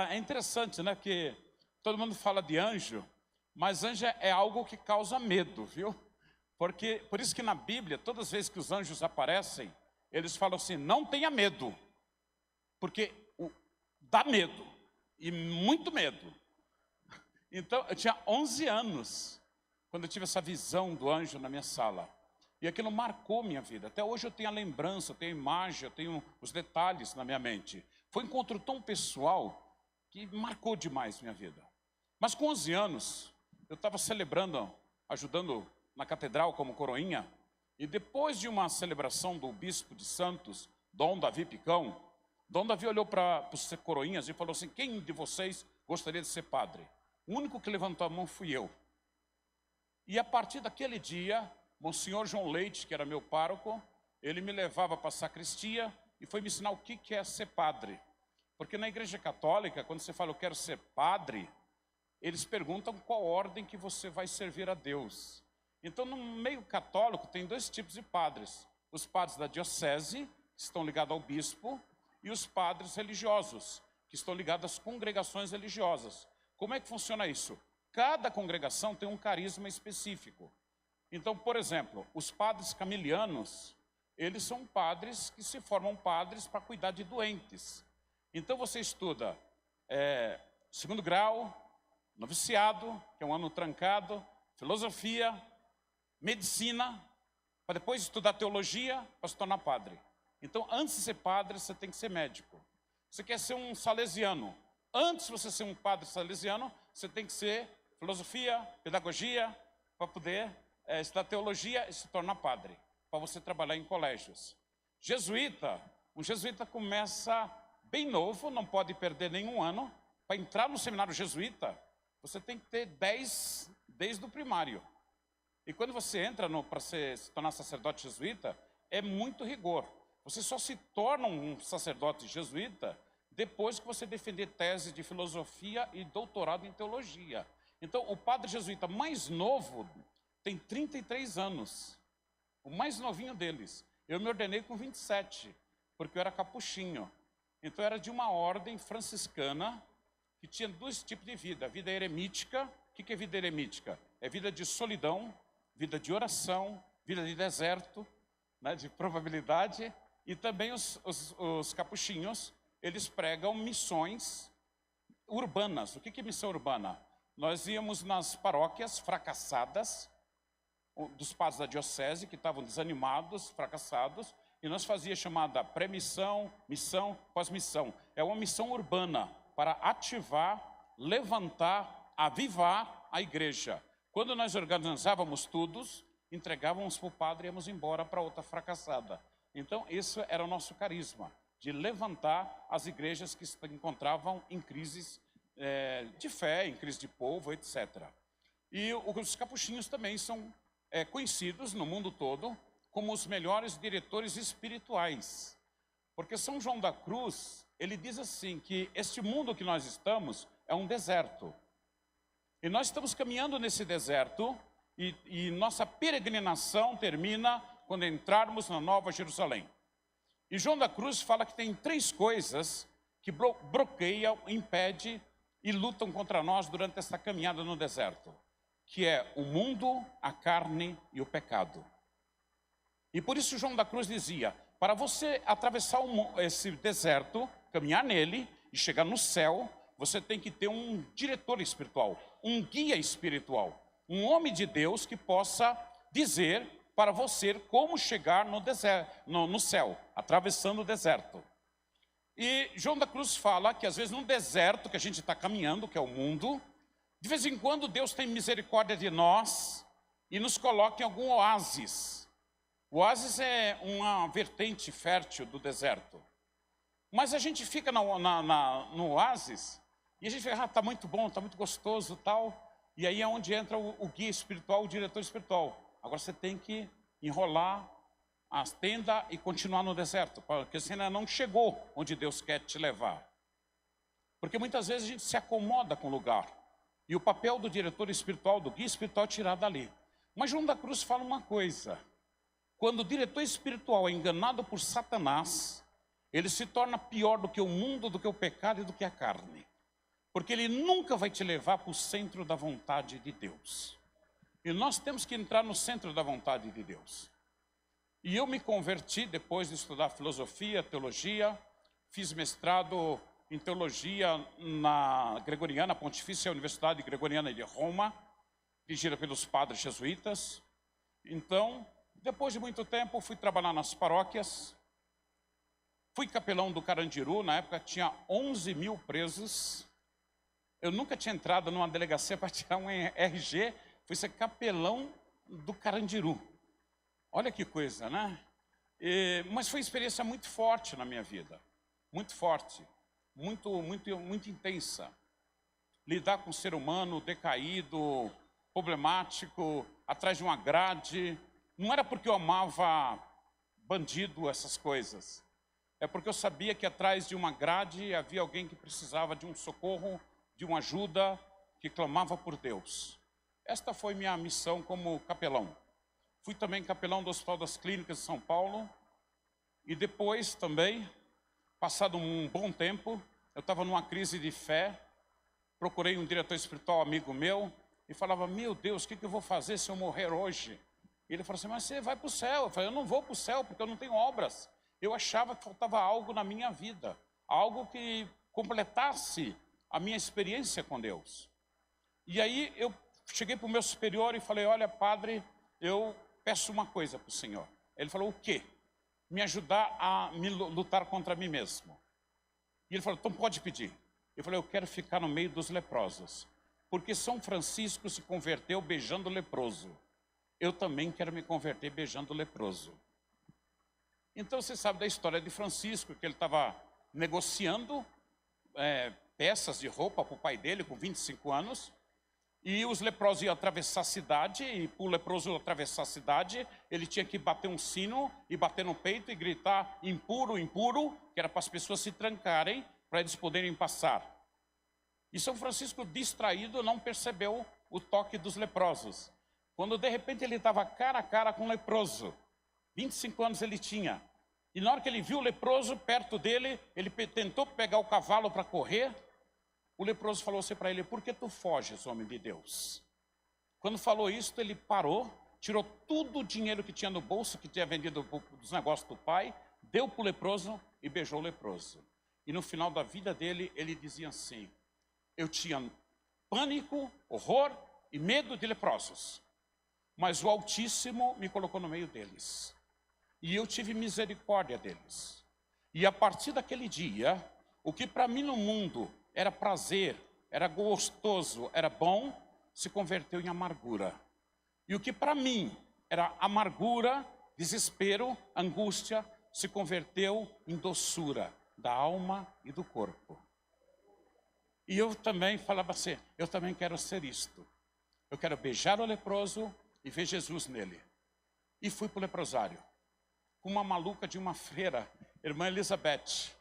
é interessante, né, que todo mundo fala de anjo, mas anjo é algo que causa medo, viu? Por isso que na Bíblia, todas as vezes que os anjos aparecem, eles falam assim, não tenha medo, porque dá medo, e muito medo. Então, eu tinha 11 anos, quando eu tive essa visão do anjo na minha sala. E aquilo marcou minha vida. Até hoje eu tenho a lembrança, eu tenho a imagem, eu tenho os detalhes na minha mente. Foi um encontro tão pessoal que marcou demais minha vida. Mas com 11 anos, eu estava celebrando, ajudando na catedral como coroinha, e depois de uma celebração do bispo de Santos, Dom Davi Picão, Dom Davi olhou para os coroinhas e falou assim, quem de vocês gostaria de ser padre? O único que levantou a mão fui eu. E a partir daquele dia, Monsenhor João Leite, que era meu pároco, ele me levava para a sacristia e foi me ensinar o que é ser padre. Porque na igreja católica, quando você fala eu quero ser padre, eles perguntam qual ordem que você vai servir a Deus. Então, no meio católico, tem 2 tipos de padres. Os padres da diocese, que estão ligados ao bispo, e os padres religiosos, que estão ligados às congregações religiosas. Como é que funciona isso? Cada congregação tem um carisma específico. Então, por exemplo, os padres camilianos, eles são padres que se formam padres para cuidar de doentes. Então, você estuda 2º grau, noviciado, que é um ano trancado, filosofia, medicina, para depois estudar teologia, para se tornar padre. Então, antes de ser padre, você tem que ser médico. Você quer ser um salesiano. Antes de você ser um padre salesiano, você tem que ser filosofia, pedagogia, para poder estudar teologia e se tornar padre, para você trabalhar em colégios. Jesuíta, um jesuíta começa bem novo, não pode perder nenhum ano. Para entrar no seminário jesuíta, você tem que ter 10 desde o primário. E quando você entra para se tornar sacerdote jesuíta, é muito rigor. Você só se torna um sacerdote jesuíta depois que você defender tese de filosofia e doutorado em teologia. Então, o padre jesuíta mais novo tem 33 anos. O mais novinho deles. Eu me ordenei com 27, porque eu era capuchinho. Então, eu era de uma ordem franciscana que tinha 2 tipos de vida. A vida eremítica. O que é vida eremítica? É vida de solidão, vida de oração, vida de deserto, né, de probabilidade. E também os capuchinhos, eles pregam missões urbanas. O que é missão urbana? Nós íamos nas paróquias fracassadas, dos padres da diocese, que estavam desanimados, fracassados, e nós fazíamos chamada pré-missão, missão, pós-missão. É uma missão urbana para ativar, levantar, avivar a igreja. Quando nós organizávamos tudo, entregávamos para o padre e íamos embora para outra fracassada. Então, isso era o nosso carisma. de levantar as igrejas que se encontravam em crises de fé, em crise de povo, etc. E os capuchinhos também são conhecidos no mundo todo como os melhores diretores espirituais. Porque São João da Cruz, ele diz assim, que este mundo que nós estamos é um deserto. E nós estamos caminhando nesse deserto e nossa peregrinação termina quando entrarmos na Nova Jerusalém. E João da Cruz fala que tem 3 coisas que bloqueiam, impedem e lutam contra nós durante essa caminhada no deserto, que é o mundo, a carne e o pecado. E por isso João da Cruz dizia, para você atravessar esse deserto, caminhar nele e chegar no céu, você tem que ter um diretor espiritual, um guia espiritual, um homem de Deus que possa dizer para você como chegar no deserto, no céu, atravessando o deserto. E João da Cruz fala que às vezes no deserto que a gente está caminhando, que é o mundo, de vez em quando Deus tem misericórdia de nós e nos coloca em algum oásis. O oásis é uma vertente fértil do deserto. Mas a gente fica no oásis e a gente fica, está muito bom, está muito gostoso e tal. E aí é onde entra o guia espiritual, o diretor espiritual. Agora você tem que enrolar a tenda e continuar no deserto, porque você ainda não chegou onde Deus quer te levar. Porque muitas vezes a gente se acomoda com o lugar. E o papel do diretor espiritual, do guia espiritual é tirar dali. Mas João da Cruz fala uma coisa. Quando o diretor espiritual é enganado por Satanás, ele se torna pior do que o mundo, do que o pecado e do que a carne. Porque ele nunca vai te levar para o centro da vontade de Deus. E nós temos que entrar no centro da vontade de Deus. E eu me converti depois de estudar filosofia, teologia, fiz mestrado em teologia na Gregoriana, Pontifícia Universidade Gregoriana de Roma, dirigida pelos padres jesuítas. Então, depois de muito tempo, fui trabalhar nas paróquias, fui capelão do Carandiru, na época tinha 11 mil presos. Eu nunca tinha entrado numa delegacia para tirar um RG, fui ser capelão do Carandiru. Olha que coisa, né? Mas foi uma experiência muito forte na minha vida. Muito forte. Muito intensa. Lidar com o ser humano decaído, problemático, atrás de uma grade. Não era porque eu amava bandido, essas coisas. É porque eu sabia que atrás de uma grade havia alguém que precisava de um socorro, de uma ajuda, que clamava por Deus. Esta foi minha missão como capelão. Fui também capelão do Hospital das Clínicas de São Paulo. E depois também, passado um bom tempo, eu estava numa crise de fé. Procurei um diretor espiritual amigo meu e falava, meu Deus, o que eu vou fazer se eu morrer hoje? E ele falou assim, mas você vai para o céu. Eu falei, eu não vou para o céu porque eu não tenho obras. Eu achava que faltava algo na minha vida. Algo que completasse a minha experiência com Deus. E aí eu cheguei para o meu superior e falei, olha padre, eu peço uma coisa para o senhor. Ele falou, o quê? Me ajudar a lutar contra mim mesmo. E ele falou, então pode pedir. Eu falei, eu quero ficar no meio dos leprosos. Porque São Francisco se converteu beijando o leproso. Eu também quero me converter beijando o leproso. Então você sabe da história de Francisco, que ele estava negociando peças de roupa para o pai dele com 25 anos. E os leprosos iam atravessar a cidade, e para o leproso atravessar a cidade, ele tinha que bater um sino e bater no peito e gritar impuro, impuro, que era para as pessoas se trancarem, para eles poderem passar. E São Francisco, distraído, não percebeu o toque dos leprosos. Quando de repente ele estava cara a cara com um leproso, 25 anos ele tinha. E na hora que ele viu o leproso perto dele, ele tentou pegar o cavalo para correr. O leproso falou assim para ele, por que tu foges, homem de Deus? Quando falou isso, ele parou, tirou todo o dinheiro que tinha no bolso, que tinha vendido dos negócios do pai, deu para o leproso e beijou o leproso. E no final da vida dele, ele dizia assim, eu tinha pânico, horror e medo de leprosos. Mas o Altíssimo me colocou no meio deles. E eu tive misericórdia deles. E a partir daquele dia, o que para mim no mundo era prazer, era gostoso, era bom, se converteu em amargura. E o que para mim era amargura, desespero, angústia, se converteu em doçura da alma e do corpo. E eu também falava assim, eu também quero ser isto. Eu quero beijar o leproso e ver Jesus nele. E fui para o leprosário, com uma maluca de uma freira, irmã Elizabeth.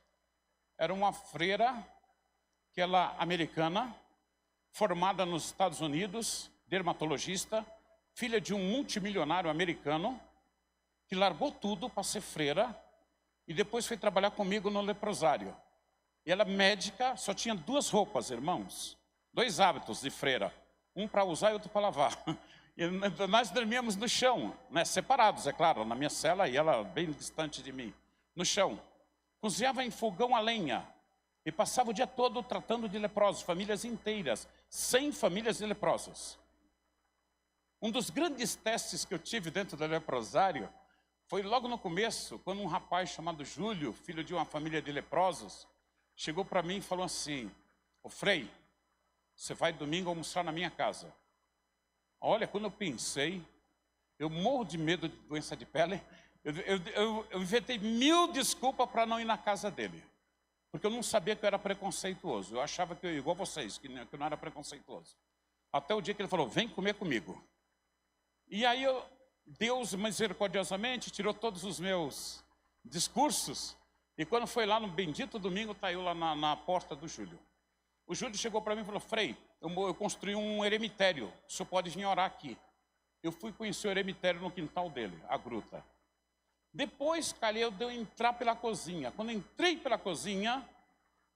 Era uma freira, que ela americana, formada nos Estados Unidos, dermatologista, filha de um multimilionário americano, que largou tudo para ser freira, e depois foi trabalhar comigo no leprosário. E ela médica, só tinha 2 roupas, irmãos, 2 hábitos de freira, um para usar e outro para lavar. E nós dormíamos no chão, né, separados, é claro, na minha cela e ela bem distante de mim, no chão. Cozinhava em fogão a lenha e passava o dia todo tratando de leprosos, famílias inteiras, 100 famílias de leprosos. Um dos grandes testes que eu tive dentro do leprosário foi logo no começo, quando um rapaz chamado Júlio, filho de uma família de leprosos, chegou para mim e falou assim, ô Frei, você vai domingo almoçar na minha casa. Olha, quando eu pensei, eu morro de medo de doença de pele, eu inventei 1000 desculpas para não ir na casa dele. Porque eu não sabia que eu era preconceituoso. Eu achava que eu, igual vocês, que eu não era preconceituoso. Até o dia que ele falou, vem comer comigo. E aí Deus misericordiosamente tirou todos os meus discursos. E quando foi lá no bendito domingo, tá eu lá na porta do Júlio. O Júlio chegou para mim e falou, Frei, eu construí um eremitério, o senhor pode vir orar aqui. Eu fui conhecer o eremitério no quintal dele, a gruta. Depois, calhei de eu entrar pela cozinha. Quando entrei pela cozinha,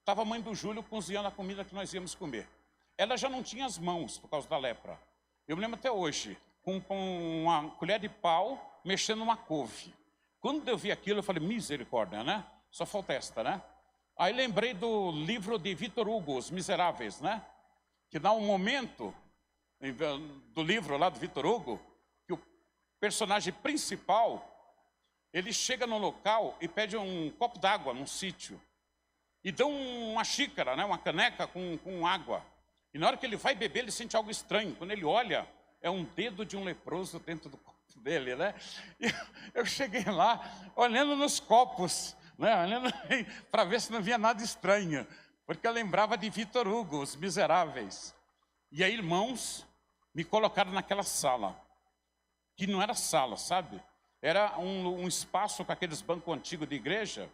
estava a mãe do Júlio cozinhando a comida que nós íamos comer. Ela já não tinha as mãos por causa da lepra. Eu me lembro até hoje, com uma colher de pau, mexendo numa couve. Quando eu vi aquilo, eu falei, misericórdia, né? Só falta esta, né? Aí lembrei do livro de Victor Hugo, Os Miseráveis, né? Que dá um momento do livro lá do Victor Hugo, que o personagem principal, ele chega no local e pede um copo d'água num sítio. E dão uma xícara, né? Uma caneca com água. E na hora que ele vai beber, ele sente algo estranho. Quando ele olha, é um dedo de um leproso dentro do copo dele, né? E eu cheguei lá, olhando nos copos, né? Olhando para ver se não via nada estranho. Porque eu lembrava de Victor Hugo, Os Miseráveis. E aí, irmãos, me colocaram naquela sala. Que não era sala, sabe? Era um espaço com aqueles bancos antigos de igreja,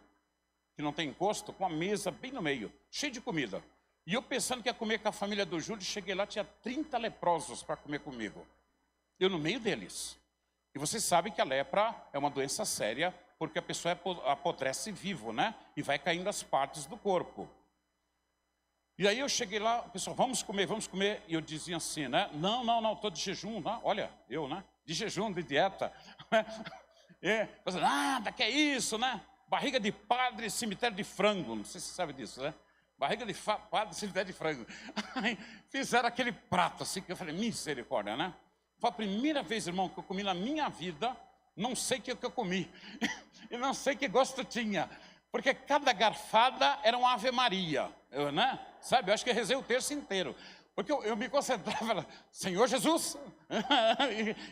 que não tem encosto, com a mesa bem no meio, cheio de comida. E eu pensando que ia comer com a família do Júlio, cheguei lá, tinha 30 leprosos para comer comigo. Eu no meio deles. E vocês sabem que a lepra é uma doença séria, porque a pessoa apodrece vivo, né? E vai caindo as partes do corpo. E aí eu cheguei lá, o pessoal, vamos comer. E eu dizia assim, né? Não, estou de jejum, né? Olha, eu, né? De jejum, de dieta. Nada, que é isso, né? Barriga de padre, cemitério de frango. Não sei se você sabe disso, né? Barriga de padre, cemitério de frango. Aí fizeram aquele prato assim, que eu falei, misericórdia, né? Foi a primeira vez, irmão, que eu comi na minha vida, não sei o que eu comi. E não sei que gosto tinha. Porque cada garfada era uma Ave Maria, né? Sabe, eu acho que eu rezei o terço inteiro. Porque eu me concentrava, Senhor Jesus,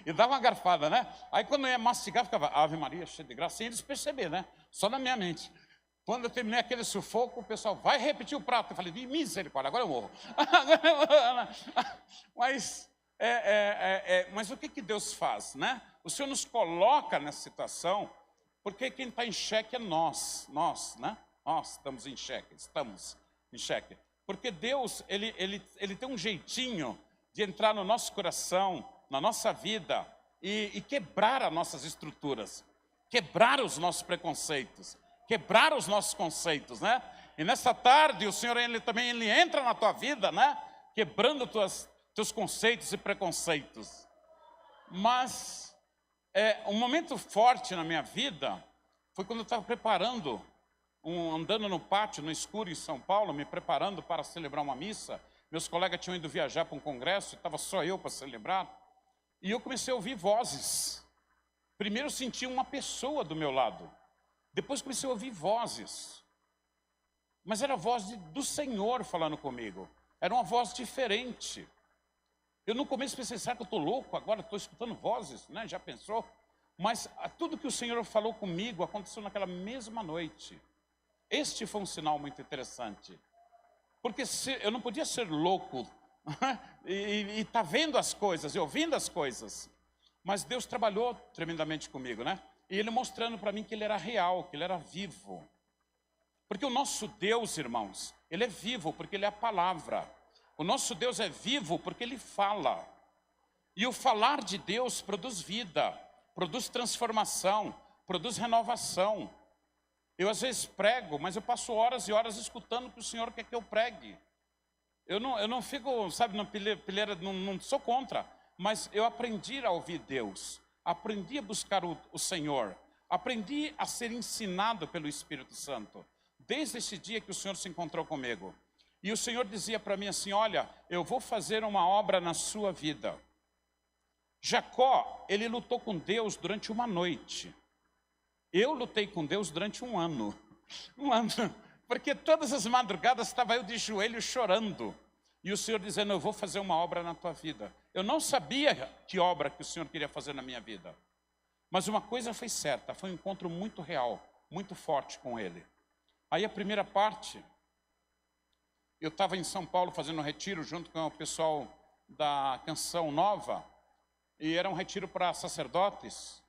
e dava uma garfada, né? Aí quando eu ia mastigar, ficava Ave Maria, cheia de graça, sem eles perceberem, né? Só na minha mente. Quando eu terminei aquele sufoco, o pessoal vai repetir o prato. Eu falei, misericórdia, agora eu morro. Mas o que Deus faz, né? O Senhor nos coloca nessa situação, porque quem está em xeque é nós, né? Nós estamos em xeque. Porque Deus, ele tem um jeitinho de entrar no nosso coração, na nossa vida, e quebrar as nossas estruturas, quebrar os nossos preconceitos, quebrar os nossos conceitos, né? E nessa tarde o Senhor também entra na tua vida, né? Quebrando teus conceitos e preconceitos. Mas um momento forte na minha vida foi quando eu estava preparando, andando no pátio, no escuro em São Paulo, me preparando para celebrar uma missa. Meus colegas tinham ido viajar para um congresso, estava só eu para celebrar. E eu comecei a ouvir vozes. Primeiro eu senti uma pessoa do meu lado. Depois comecei a ouvir vozes. Mas era a voz do Senhor falando comigo. Era uma voz diferente. Eu no começo pensei, será que eu estou louco? Agora estou escutando vozes, né? Já pensou? Mas tudo que o Senhor falou comigo aconteceu naquela mesma noite. Este foi um sinal muito interessante. Porque eu não podia ser louco e tá vendo as coisas, e ouvindo as coisas. Mas Deus trabalhou tremendamente comigo, né? E Ele mostrando para mim que Ele era real, que Ele era vivo. Porque o nosso Deus, irmãos, Ele é vivo porque Ele é a palavra. O nosso Deus é vivo porque Ele fala. E o falar de Deus produz vida, produz transformação, produz renovação. Eu às vezes prego, mas eu passo horas e horas escutando o que o Senhor quer que eu pregue. Eu não fico, sabe, na pilheira, não sou contra, mas eu aprendi a ouvir Deus, aprendi a buscar o Senhor, aprendi a ser ensinado pelo Espírito Santo, desde esse dia que o Senhor se encontrou comigo. E o Senhor dizia para mim assim, olha, eu vou fazer uma obra na sua vida. Jacó, ele lutou com Deus durante uma noite. Eu lutei com Deus durante um ano. Um ano. Porque todas as madrugadas estava eu de joelho chorando. E o Senhor dizendo, eu vou fazer uma obra na tua vida. Eu não sabia que obra que o Senhor queria fazer na minha vida. Mas uma coisa foi certa, foi um encontro muito real, muito forte com Ele. Aí a primeira parte, eu estava em São Paulo fazendo um retiro junto com o pessoal da Canção Nova. E era um retiro para sacerdotes.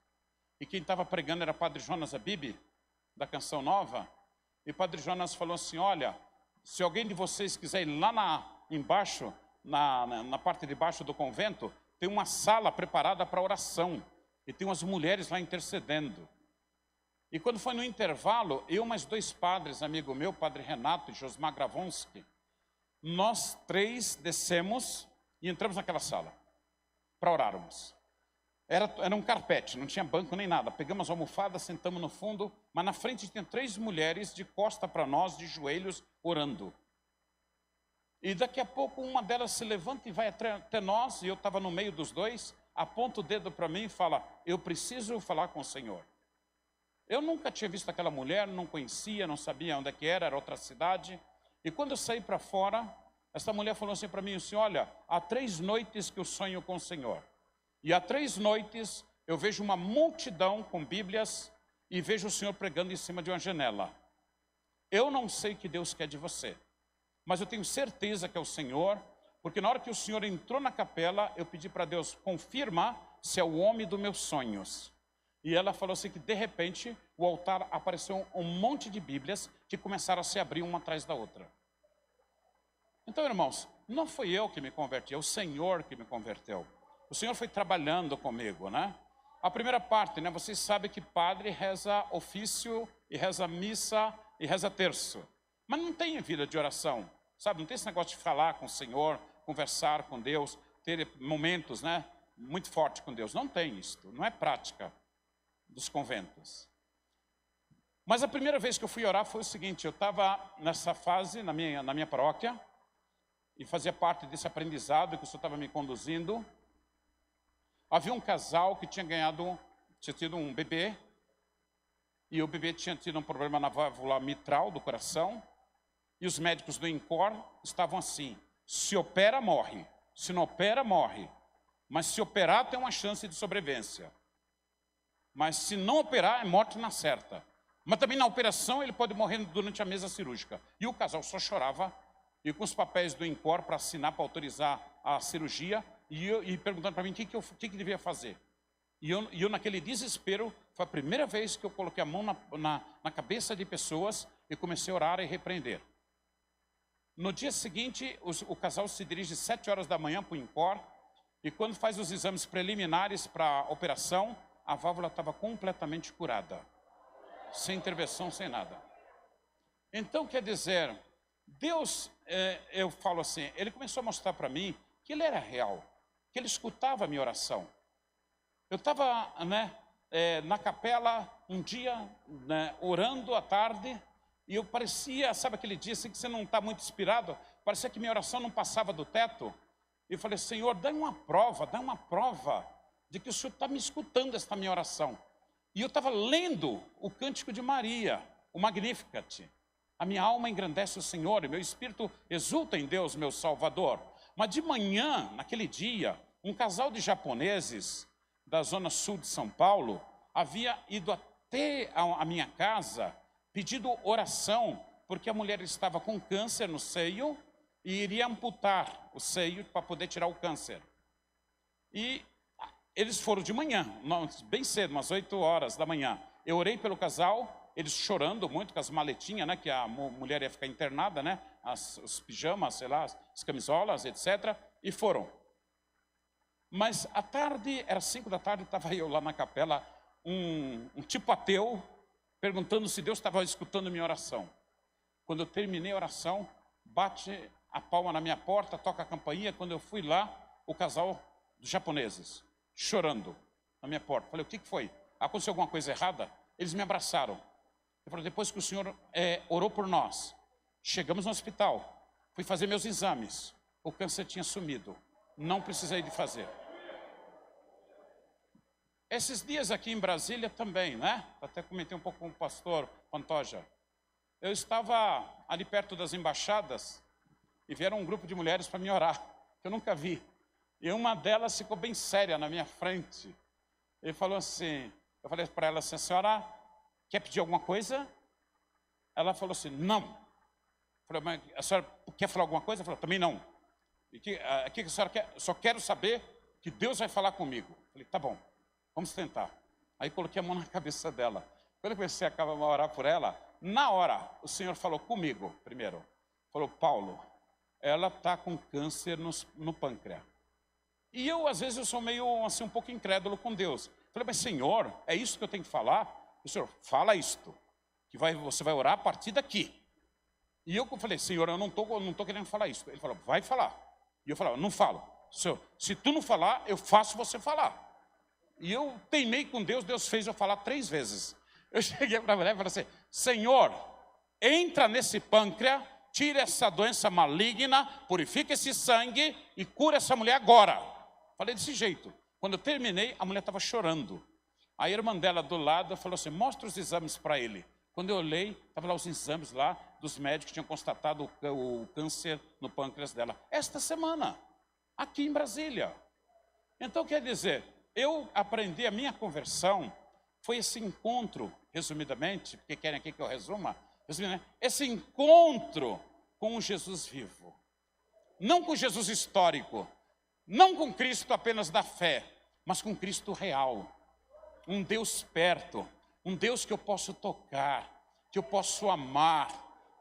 E quem estava pregando era Padre Jonas Abib, da Canção Nova. E Padre Jonas falou assim, olha, se alguém de vocês quiser ir lá embaixo, na parte de baixo do convento, tem uma sala preparada para oração. E tem umas mulheres lá intercedendo. E quando foi no intervalo, eu mais 2 padres, amigo meu, Padre Renato e Josmar Gravonsky, nós 3 descemos e entramos naquela sala para orarmos. Era um carpete, não tinha banco nem nada. Pegamos a almofada, sentamos no fundo, mas na frente tinha 3 mulheres de costa para nós, de joelhos, orando. E daqui a pouco uma delas se levanta e vai até nós, e eu estava no meio dos 2, aponta o dedo para mim e fala, eu preciso falar com o Senhor. Eu nunca tinha visto aquela mulher, não conhecia, não sabia onde é que era outra cidade. E quando eu saí para fora, essa mulher falou assim para mim, assim, olha, há 3 noites que eu sonho com o Senhor. E há 3 noites eu vejo uma multidão com Bíblias e vejo o Senhor pregando em cima de uma janela. Eu não sei o que Deus quer de você, mas eu tenho certeza que é o Senhor, porque na hora que o Senhor entrou na capela, eu pedi para Deus, confirma se é o homem dos meus sonhos. E ela falou assim que de repente o altar apareceu um monte de Bíblias que começaram a se abrir uma atrás da outra. Então, irmãos, não fui eu que me converti, é o Senhor que me converteu. O Senhor foi trabalhando comigo, né? A primeira parte, né? Vocês sabem que padre reza ofício, e reza missa, e reza terço. Mas não tem vida de oração, sabe? Não tem esse negócio de falar com o Senhor, conversar com Deus, ter momentos, né? Muito forte com Deus. Não tem isto, não é prática dos conventos. Mas a primeira vez que eu fui orar foi o seguinte, eu estava nessa fase, na minha paróquia, e fazia parte desse aprendizado que o Senhor estava me conduzindo. Havia um casal que tinha tido um bebê, e o bebê tinha tido um problema na válvula mitral do coração, e os médicos do INCOR estavam assim, se opera, morre, se não opera, morre, mas se operar tem uma chance de sobrevivência, mas se não operar é morte na certa, mas também na operação ele pode morrer durante a mesa cirúrgica. E o casal só chorava, e com os papéis do INCOR para assinar, para autorizar a cirurgia, e perguntando para mim o que devia fazer. E eu naquele desespero, foi a primeira vez que eu coloquei a mão na cabeça de pessoas e comecei a orar e repreender. No dia seguinte, o casal se dirige às 7 horas da manhã para o INCOR, e quando faz os exames preliminares para a operação, a válvula estava completamente curada, sem intervenção, sem nada. Então, quer dizer, Deus, eu falo assim, Ele começou a mostrar para mim que Ele era real, que Ele escutava a minha oração. Eu estava na capela um dia, orando à tarde, e eu parecia, sabe aquele dia assim que você não está muito inspirado? Parecia que minha oração não passava do teto. E eu falei, Senhor, dá uma prova de que o Senhor está me escutando esta minha oração. E eu estava lendo o Cântico de Maria, o Magnificat. A minha alma engrandece o Senhor, e meu espírito exulta em Deus, meu Salvador. Mas de manhã, naquele dia, um casal de japoneses da zona sul de São Paulo havia ido até a minha casa pedindo oração, porque a mulher estava com câncer no seio e iria amputar o seio para poder tirar o câncer. E eles foram de manhã, bem cedo, umas 8 horas da manhã. Eu orei pelo casal, eles chorando muito com as maletinhas, né, que a mulher ia ficar internada, né, os pijamas, sei lá, as camisolas, etc. E foram. Mas à tarde, era 5 da tarde, estava eu lá na capela, um tipo ateu, perguntando se Deus estava escutando minha oração. Quando eu terminei a oração, bate a palma na minha porta, toca a campainha. Quando eu fui lá, o casal dos japoneses, chorando na minha porta. Falei, o que foi? Aconteceu alguma coisa errada? Eles me abraçaram. Eu falei, depois que o senhor orou por nós, chegamos no hospital, fui fazer meus exames, o câncer tinha sumido, não precisei de fazer. Esses dias aqui em Brasília também, né? Até comentei um pouco com o pastor Pantoja. Eu estava ali perto das embaixadas e vieram um grupo de mulheres para me orar, que eu nunca vi. E uma delas ficou bem séria na minha frente. Ele falou assim, eu falei para ela assim, a senhora quer pedir alguma coisa? Ela falou assim, não. Eu falei, mas a senhora quer falar alguma coisa? Ela falou, também não. E o que a senhora quer? Eu só quero saber que Deus vai falar comigo. Eu falei, tá bom, vamos tentar. Aí coloquei a mão na cabeça dela. Quando eu comecei a orar por ela, na hora, o Senhor falou comigo primeiro. Falou, Paulo, ela está com câncer no pâncreas. E eu, às vezes, eu sou meio, assim, um pouco incrédulo com Deus. Falei, mas Senhor, é isso que eu tenho que falar? O Senhor, fala isto, que você vai orar a partir daqui. E eu falei, Senhor, eu não tô querendo falar isso. Ele falou, vai falar. E eu falava, não falo. Senhor, se tu não falar, eu faço você falar. E eu teimei com Deus, Deus fez eu falar 3 vezes. Eu cheguei para a mulher e falei assim, Senhor, entra nesse pâncreas, tira essa doença maligna, purifica esse sangue e cura essa mulher agora. Falei desse jeito. Quando eu terminei, a mulher estava chorando. A irmã dela do lado falou assim, mostra os exames para ele. Quando eu olhei, estavam lá os exames lá dos médicos que tinham constatado o câncer no pâncreas dela. Esta semana, aqui em Brasília. Então, quer dizer, eu aprendi, a minha conversão foi esse encontro, resumidamente, porque querem aqui que eu resuma, esse encontro com o Jesus vivo. Não com Jesus histórico, não com Cristo apenas da fé, mas com Cristo real. Um Deus perto, um Deus que eu posso tocar, que eu posso amar,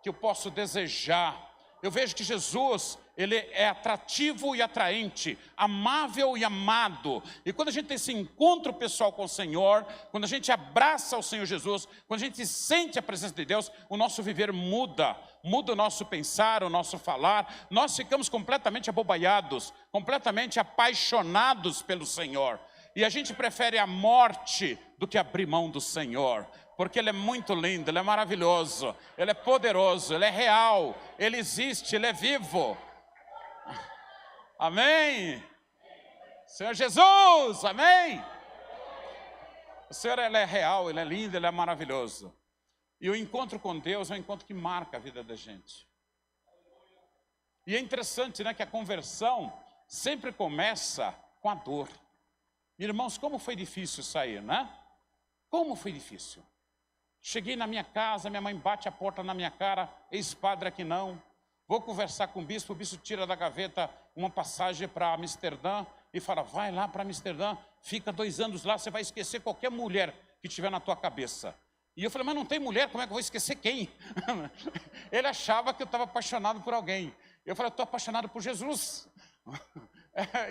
que eu posso desejar. Eu vejo que Jesus, ele é atrativo e atraente, amável e amado. E quando a gente tem esse encontro pessoal com o Senhor, quando a gente abraça o Senhor Jesus, quando a gente sente a presença de Deus, o nosso viver muda o nosso pensar, o nosso falar. Nós ficamos completamente abobaiados, completamente apaixonados pelo Senhor. E a gente prefere a morte do que abrir mão do Senhor. Porque Ele é muito lindo, Ele é maravilhoso, Ele é poderoso, Ele é real, Ele existe, Ele é vivo. Amém? Senhor Jesus, amém? O Senhor, Ele é real, Ele é lindo, Ele é maravilhoso. E o encontro com Deus é um encontro que marca a vida da gente. E é interessante, né, que a conversão sempre começa com a dor. Irmãos, como foi difícil sair, né? Como foi difícil. Cheguei na minha casa, minha mãe bate a porta na minha cara, ex-padre aqui não. Vou conversar com o bispo tira da gaveta uma passagem para Amsterdã e fala, vai lá para Amsterdã, fica 2 anos lá, você vai esquecer qualquer mulher que tiver na tua cabeça. E eu falei, mas não tem mulher, como é que eu vou esquecer quem? Ele achava que eu estava apaixonado por alguém. Eu falei, eu estou apaixonado por Jesus.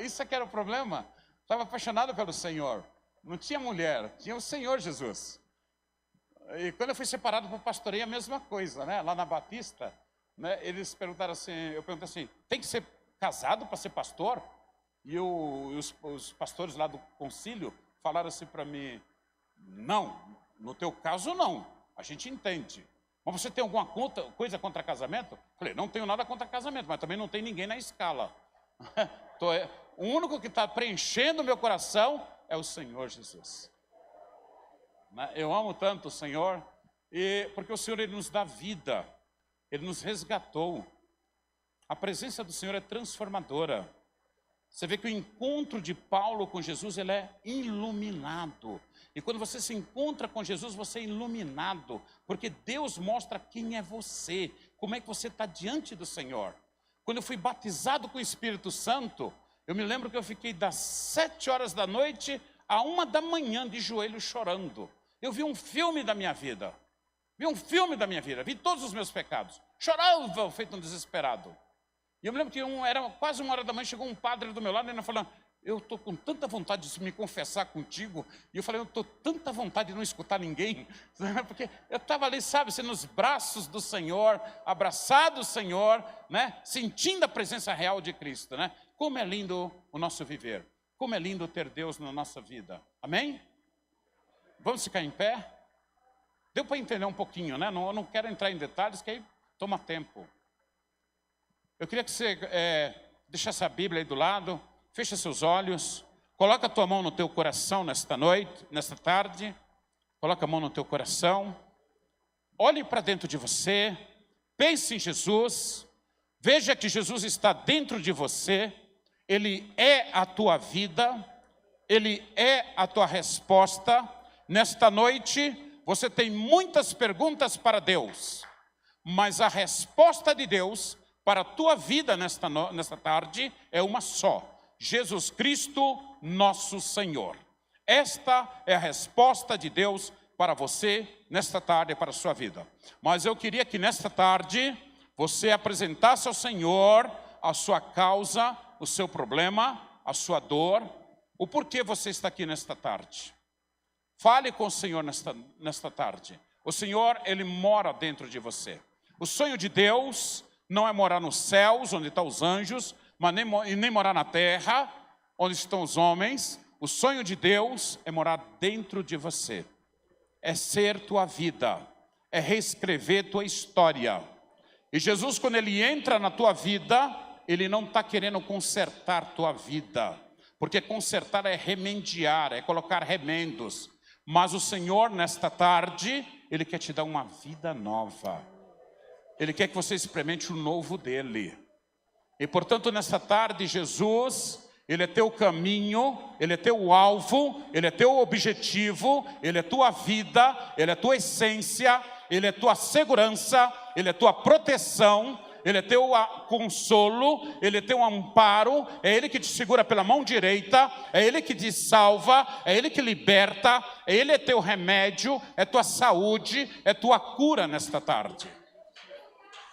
Isso é que era o problema. Estava apaixonado pelo Senhor. Não tinha mulher, tinha o Senhor Jesus. E quando eu fui separado para o pastoreio, a mesma coisa, né? Lá na Batista, né? Eles perguntaram assim, eu perguntei assim, tem que ser casado para ser pastor? E os pastores lá do concílio falaram assim para mim, não, no teu caso não, a gente entende. Mas você tem alguma coisa contra casamento? Eu falei, não tenho nada contra casamento, mas também não tem ninguém na escala. O único que está preenchendo o meu coração é o Senhor Jesus. Eu amo tanto o Senhor, porque o Senhor, Ele nos dá vida, Ele nos resgatou. A presença do Senhor é transformadora. Você vê que o encontro de Paulo com Jesus, ele é iluminado. E quando você se encontra com Jesus, você é iluminado, porque Deus mostra quem é você, como é que você está diante do Senhor. Quando eu fui batizado com o Espírito Santo, eu me lembro que eu fiquei das 7 horas da noite à 1 da manhã de joelho chorando. Eu vi um filme da minha vida, vi todos os meus pecados, chorava feito um desesperado. E eu me lembro que era quase 1 hora da manhã, chegou um padre do meu lado e ele falou: eu estou com tanta vontade de me confessar contigo. E eu falei: eu estou tanta vontade de não escutar ninguém. Porque eu estava ali, sabe, assim, nos braços do Senhor, abraçado o Senhor, né? Sentindo a presença real de Cristo, né? Como é lindo o nosso viver. Como é lindo ter Deus na nossa vida. Amém? Vamos ficar em pé? Deu para entender um pouquinho, né? Eu não quero entrar em detalhes, que aí toma tempo. Eu queria que você deixasse a Bíblia aí do lado, feche seus olhos, coloca a tua mão no teu coração nesta tarde, coloca a mão no teu coração, olhe para dentro de você, pense em Jesus, veja que Jesus está dentro de você, Ele é a tua vida, Ele é a tua resposta. Nesta noite, você tem muitas perguntas para Deus, mas a resposta de Deus para a tua vida nesta tarde é uma só: Jesus Cristo, nosso Senhor. Esta é a resposta de Deus para você nesta tarde, para a sua vida. Mas eu queria que nesta tarde você apresentasse ao Senhor a sua causa, o seu problema, a sua dor, o porquê você está aqui nesta tarde. Fale com o Senhor nesta tarde. O Senhor, Ele mora dentro de você. O sonho de Deus não é morar nos céus, onde estão os anjos, mas nem morar na terra, onde estão os homens. O sonho de Deus é morar dentro de você. É ser tua vida, é reescrever tua história. E Jesus, quando Ele entra na tua vida, Ele não está querendo consertar tua vida, porque consertar é remediar, é colocar remendos. Mas o Senhor, nesta tarde, Ele quer te dar uma vida nova. Ele quer que você experimente o novo dEle. E, portanto, nesta tarde, Jesus, Ele é teu caminho, Ele é teu alvo, Ele é teu objetivo, Ele é tua vida, Ele é tua essência, Ele é tua segurança, Ele é tua proteção, Ele é teu consolo, Ele é teu amparo, é Ele que te segura pela mão direita, é Ele que te salva, é Ele que liberta, Ele é teu remédio, é tua saúde, é tua cura nesta tarde.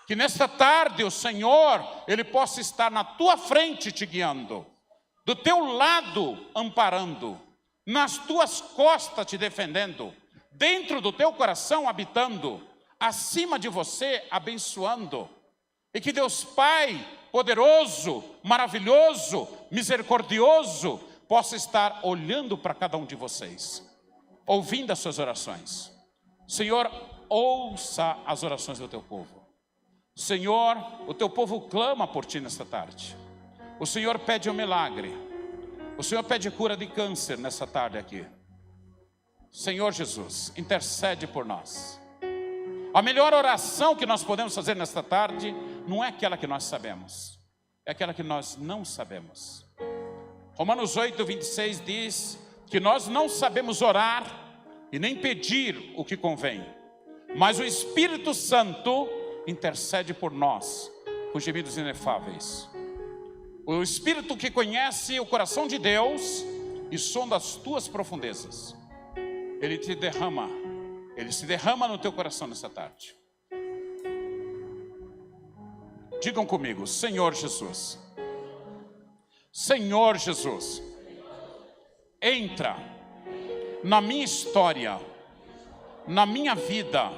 Que nesta tarde o Senhor, Ele possa estar na tua frente te guiando, do teu lado amparando, nas tuas costas te defendendo, dentro do teu coração habitando, acima de você abençoando. E que Deus Pai poderoso, maravilhoso, misericordioso, possa estar olhando para cada um de vocês, ouvindo as suas orações. Senhor, ouça as orações do teu povo. Senhor, o teu povo clama por ti nesta tarde. O Senhor pede um milagre. O Senhor pede cura de câncer nessa tarde aqui. Senhor Jesus, intercede por nós. A melhor oração que nós podemos fazer nesta tarde não é aquela que nós sabemos, é aquela que nós não sabemos. Romanos 8, 26 diz que nós não sabemos orar e nem pedir o que convém, mas o Espírito Santo intercede por nós com gemidos inefáveis. O Espírito que conhece o coração de Deus e sonda as tuas profundezas, Ele te derrama, Ele se derrama no teu coração nessa tarde. Digam comigo: Senhor Jesus, Senhor Jesus, entra na minha história, na minha vida.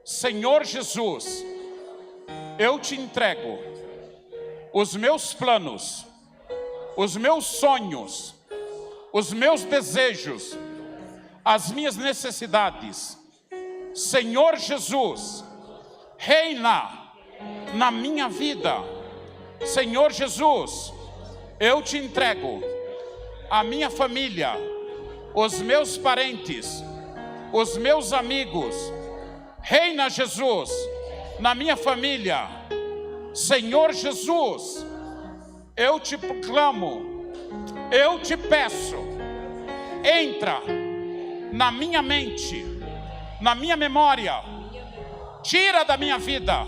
Senhor Jesus, eu te entrego os meus planos, os meus sonhos, os meus desejos, as minhas necessidades. Senhor Jesus, reina na minha vida. Senhor Jesus, eu te entrego a minha família, os meus parentes, os meus amigos. Reina Jesus na minha família. Senhor Jesus, eu te clamo, eu te peço, entra na minha mente, na minha memória, tira da minha vida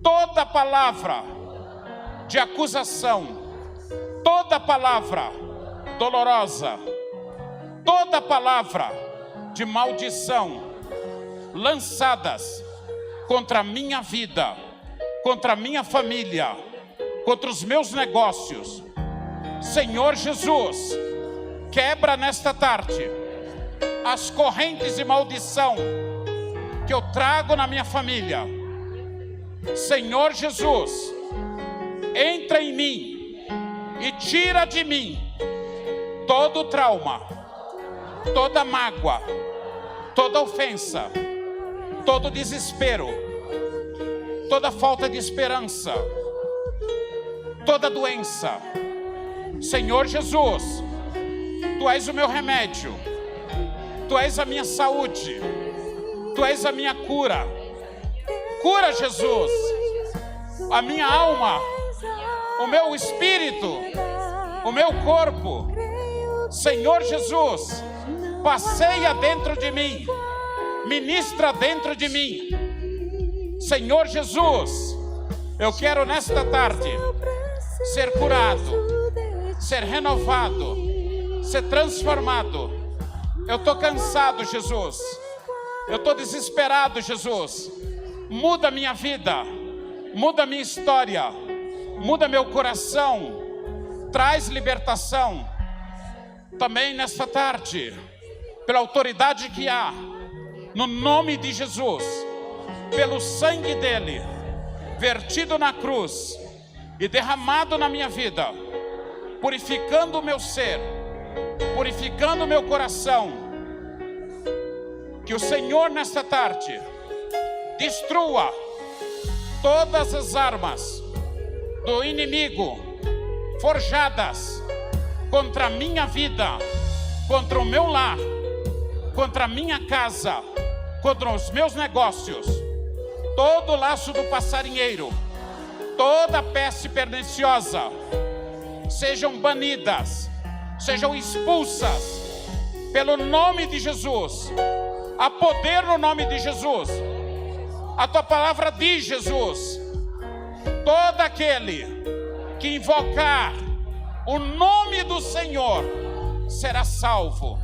toda palavra de acusação, toda palavra dolorosa, toda palavra de maldição lançadas contra a minha vida, contra a minha família, contra os meus negócios. Senhor Jesus, quebra nesta tarde as correntes de maldição que eu trago na minha família. Senhor Jesus, entra em mim e tira de mim todo o trauma, toda mágoa, toda ofensa, todo desespero, toda falta de esperança, toda doença. Senhor Jesus, Tu és o meu remédio, Tu és a minha saúde, Tu és a minha cura. Cura, Jesus, a minha alma, o meu espírito, o meu corpo. Senhor Jesus, passeia dentro de mim, ministra dentro de mim. Senhor Jesus, eu quero nesta tarde ser curado, ser renovado, ser transformado. Eu estou cansado, Jesus. Eu estou desesperado, Jesus. Muda minha vida, muda minha história, muda meu coração, traz libertação. Também nesta tarde, pela autoridade que há, no nome de Jesus, pelo sangue dele, vertido na cruz e derramado na minha vida, purificando o meu ser, purificando o meu coração, que o Senhor nesta tarde destrua todas as armas do inimigo forjadas contra a minha vida, contra o meu lar, contra a minha casa, contra os meus negócios. Todo laço do passarinheiro, toda peste perniciosa, sejam banidas, sejam expulsas pelo nome de Jesus. Há poder no nome de Jesus. A tua palavra diz, Jesus, todo aquele que invocar o nome do Senhor será salvo.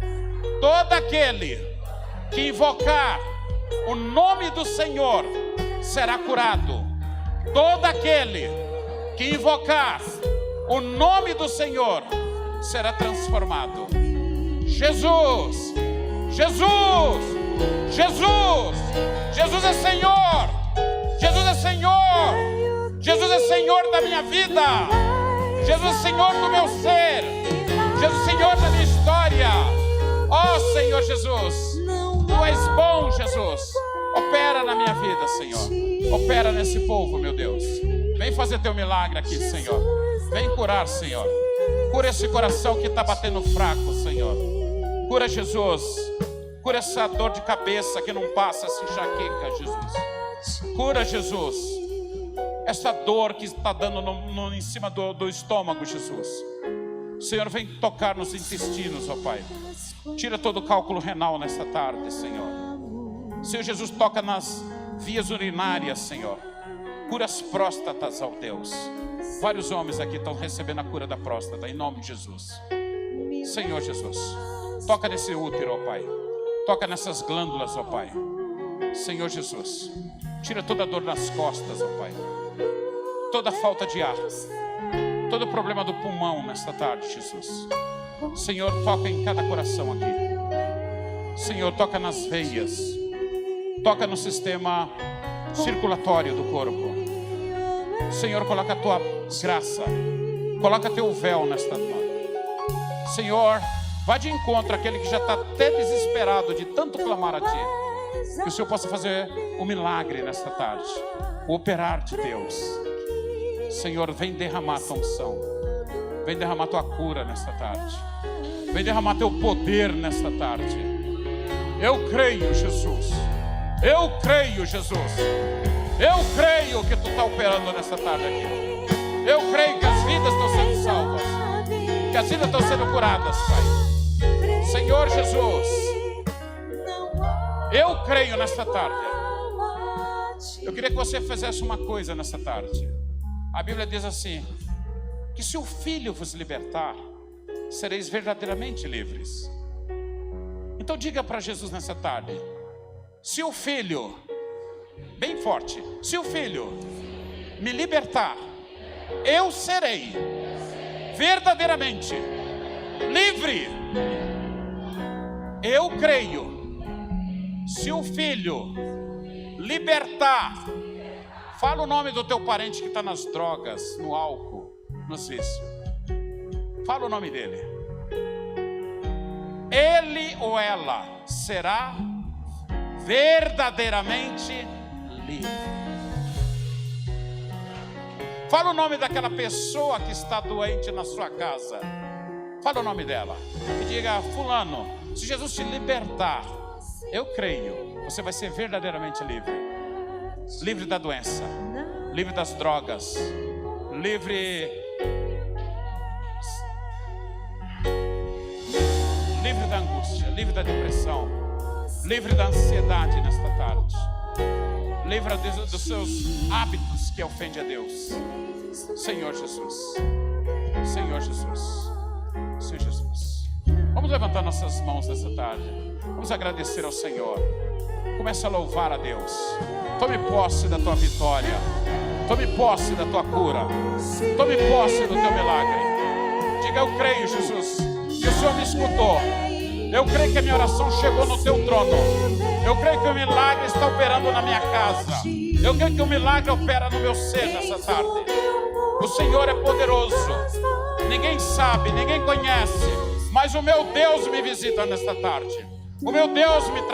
Todo aquele que invocar o nome do Senhor será curado. Todo aquele que invocar o nome do Senhor será transformado. Jesus, Jesus, Jesus, Jesus é Senhor, Jesus é Senhor, Jesus é Senhor da minha vida, Jesus é Senhor do meu ser, Jesus é Senhor da minha história. Ó Senhor Jesus, Tu és bom, Jesus. Opera na minha vida, Senhor. Opera nesse povo, meu Deus. Vem fazer Teu milagre aqui, Senhor. Vem curar, Senhor. Cura esse coração que está batendo fraco, Senhor. Cura, Jesus. Cura essa dor de cabeça que não passa, essa enxaqueca, Jesus. Cura, Jesus. Essa dor que está dando em cima do estômago, Jesus. Senhor, vem tocar nos intestinos, ó Pai. Tira todo o cálculo renal nessa tarde, Senhor. Senhor Jesus, toca nas vias urinárias, Senhor. Cura as próstatas, ó Deus. Vários homens aqui estão recebendo a cura da próstata, em nome de Jesus. Senhor Jesus, toca nesse útero, ó Pai. Toca nessas glândulas, ó Pai. Senhor Jesus, tira toda a dor nas costas, ó Pai. Toda falta de ar, todo problema do pulmão nesta tarde, Jesus. Senhor, toca em cada coração aqui. Senhor, toca nas veias, toca no sistema circulatório do corpo. Senhor, coloca a Tua graça, coloca Teu véu nesta tarde. Senhor, vá de encontro àquele que já está até desesperado de tanto clamar a Ti. Que o Senhor possa fazer o milagre nesta tarde, o operar de Deus. Senhor, vem derramar a Tua unção, vem derramar a Tua cura nesta tarde, vem derramar Teu poder nesta tarde. Eu creio, Jesus. Eu creio, Jesus. Eu creio que Tu está operando nesta tarde aqui. Eu creio que as vidas estão sendo salvas, que as vidas estão sendo curadas, Pai. Senhor Jesus, eu creio nesta tarde. Eu queria que você fizesse uma coisa nessa tarde. A Bíblia diz assim, que se o Filho vos libertar, sereis verdadeiramente livres. Então diga para Jesus nessa tarde, se o Filho, bem forte, se o Filho me libertar, eu serei verdadeiramente livre. Eu creio. Se o Filho libertar, fala o nome do teu parente que está nas drogas, no álcool, nos vícios. Fala o nome dele. Ele ou ela será verdadeiramente livre. Fala o nome daquela pessoa que está doente na sua casa. Fala o nome dela e diga, fulano, se Jesus te libertar, eu creio, você vai ser verdadeiramente livre. Livre da doença, livre das drogas, livre da angústia, livre da depressão, livre da ansiedade nesta tarde. Livra dos seus hábitos que ofendem a Deus. Senhor Jesus, Senhor Jesus, Senhor Jesus. Vamos levantar nossas mãos nessa tarde. Vamos agradecer ao Senhor. Comece a louvar a Deus. Tome posse da tua vitória. Tome posse da tua cura. Tome posse do teu milagre. Diga, eu creio, Jesus, que o Senhor me escutou. Eu creio que a minha oração chegou no teu trono. Eu creio que o milagre está operando na minha casa. Eu creio que o milagre opera no meu ser nessa tarde. O Senhor é poderoso. Ninguém sabe, ninguém conhece, mas o meu Deus me visita nesta tarde. O meu Deus me traz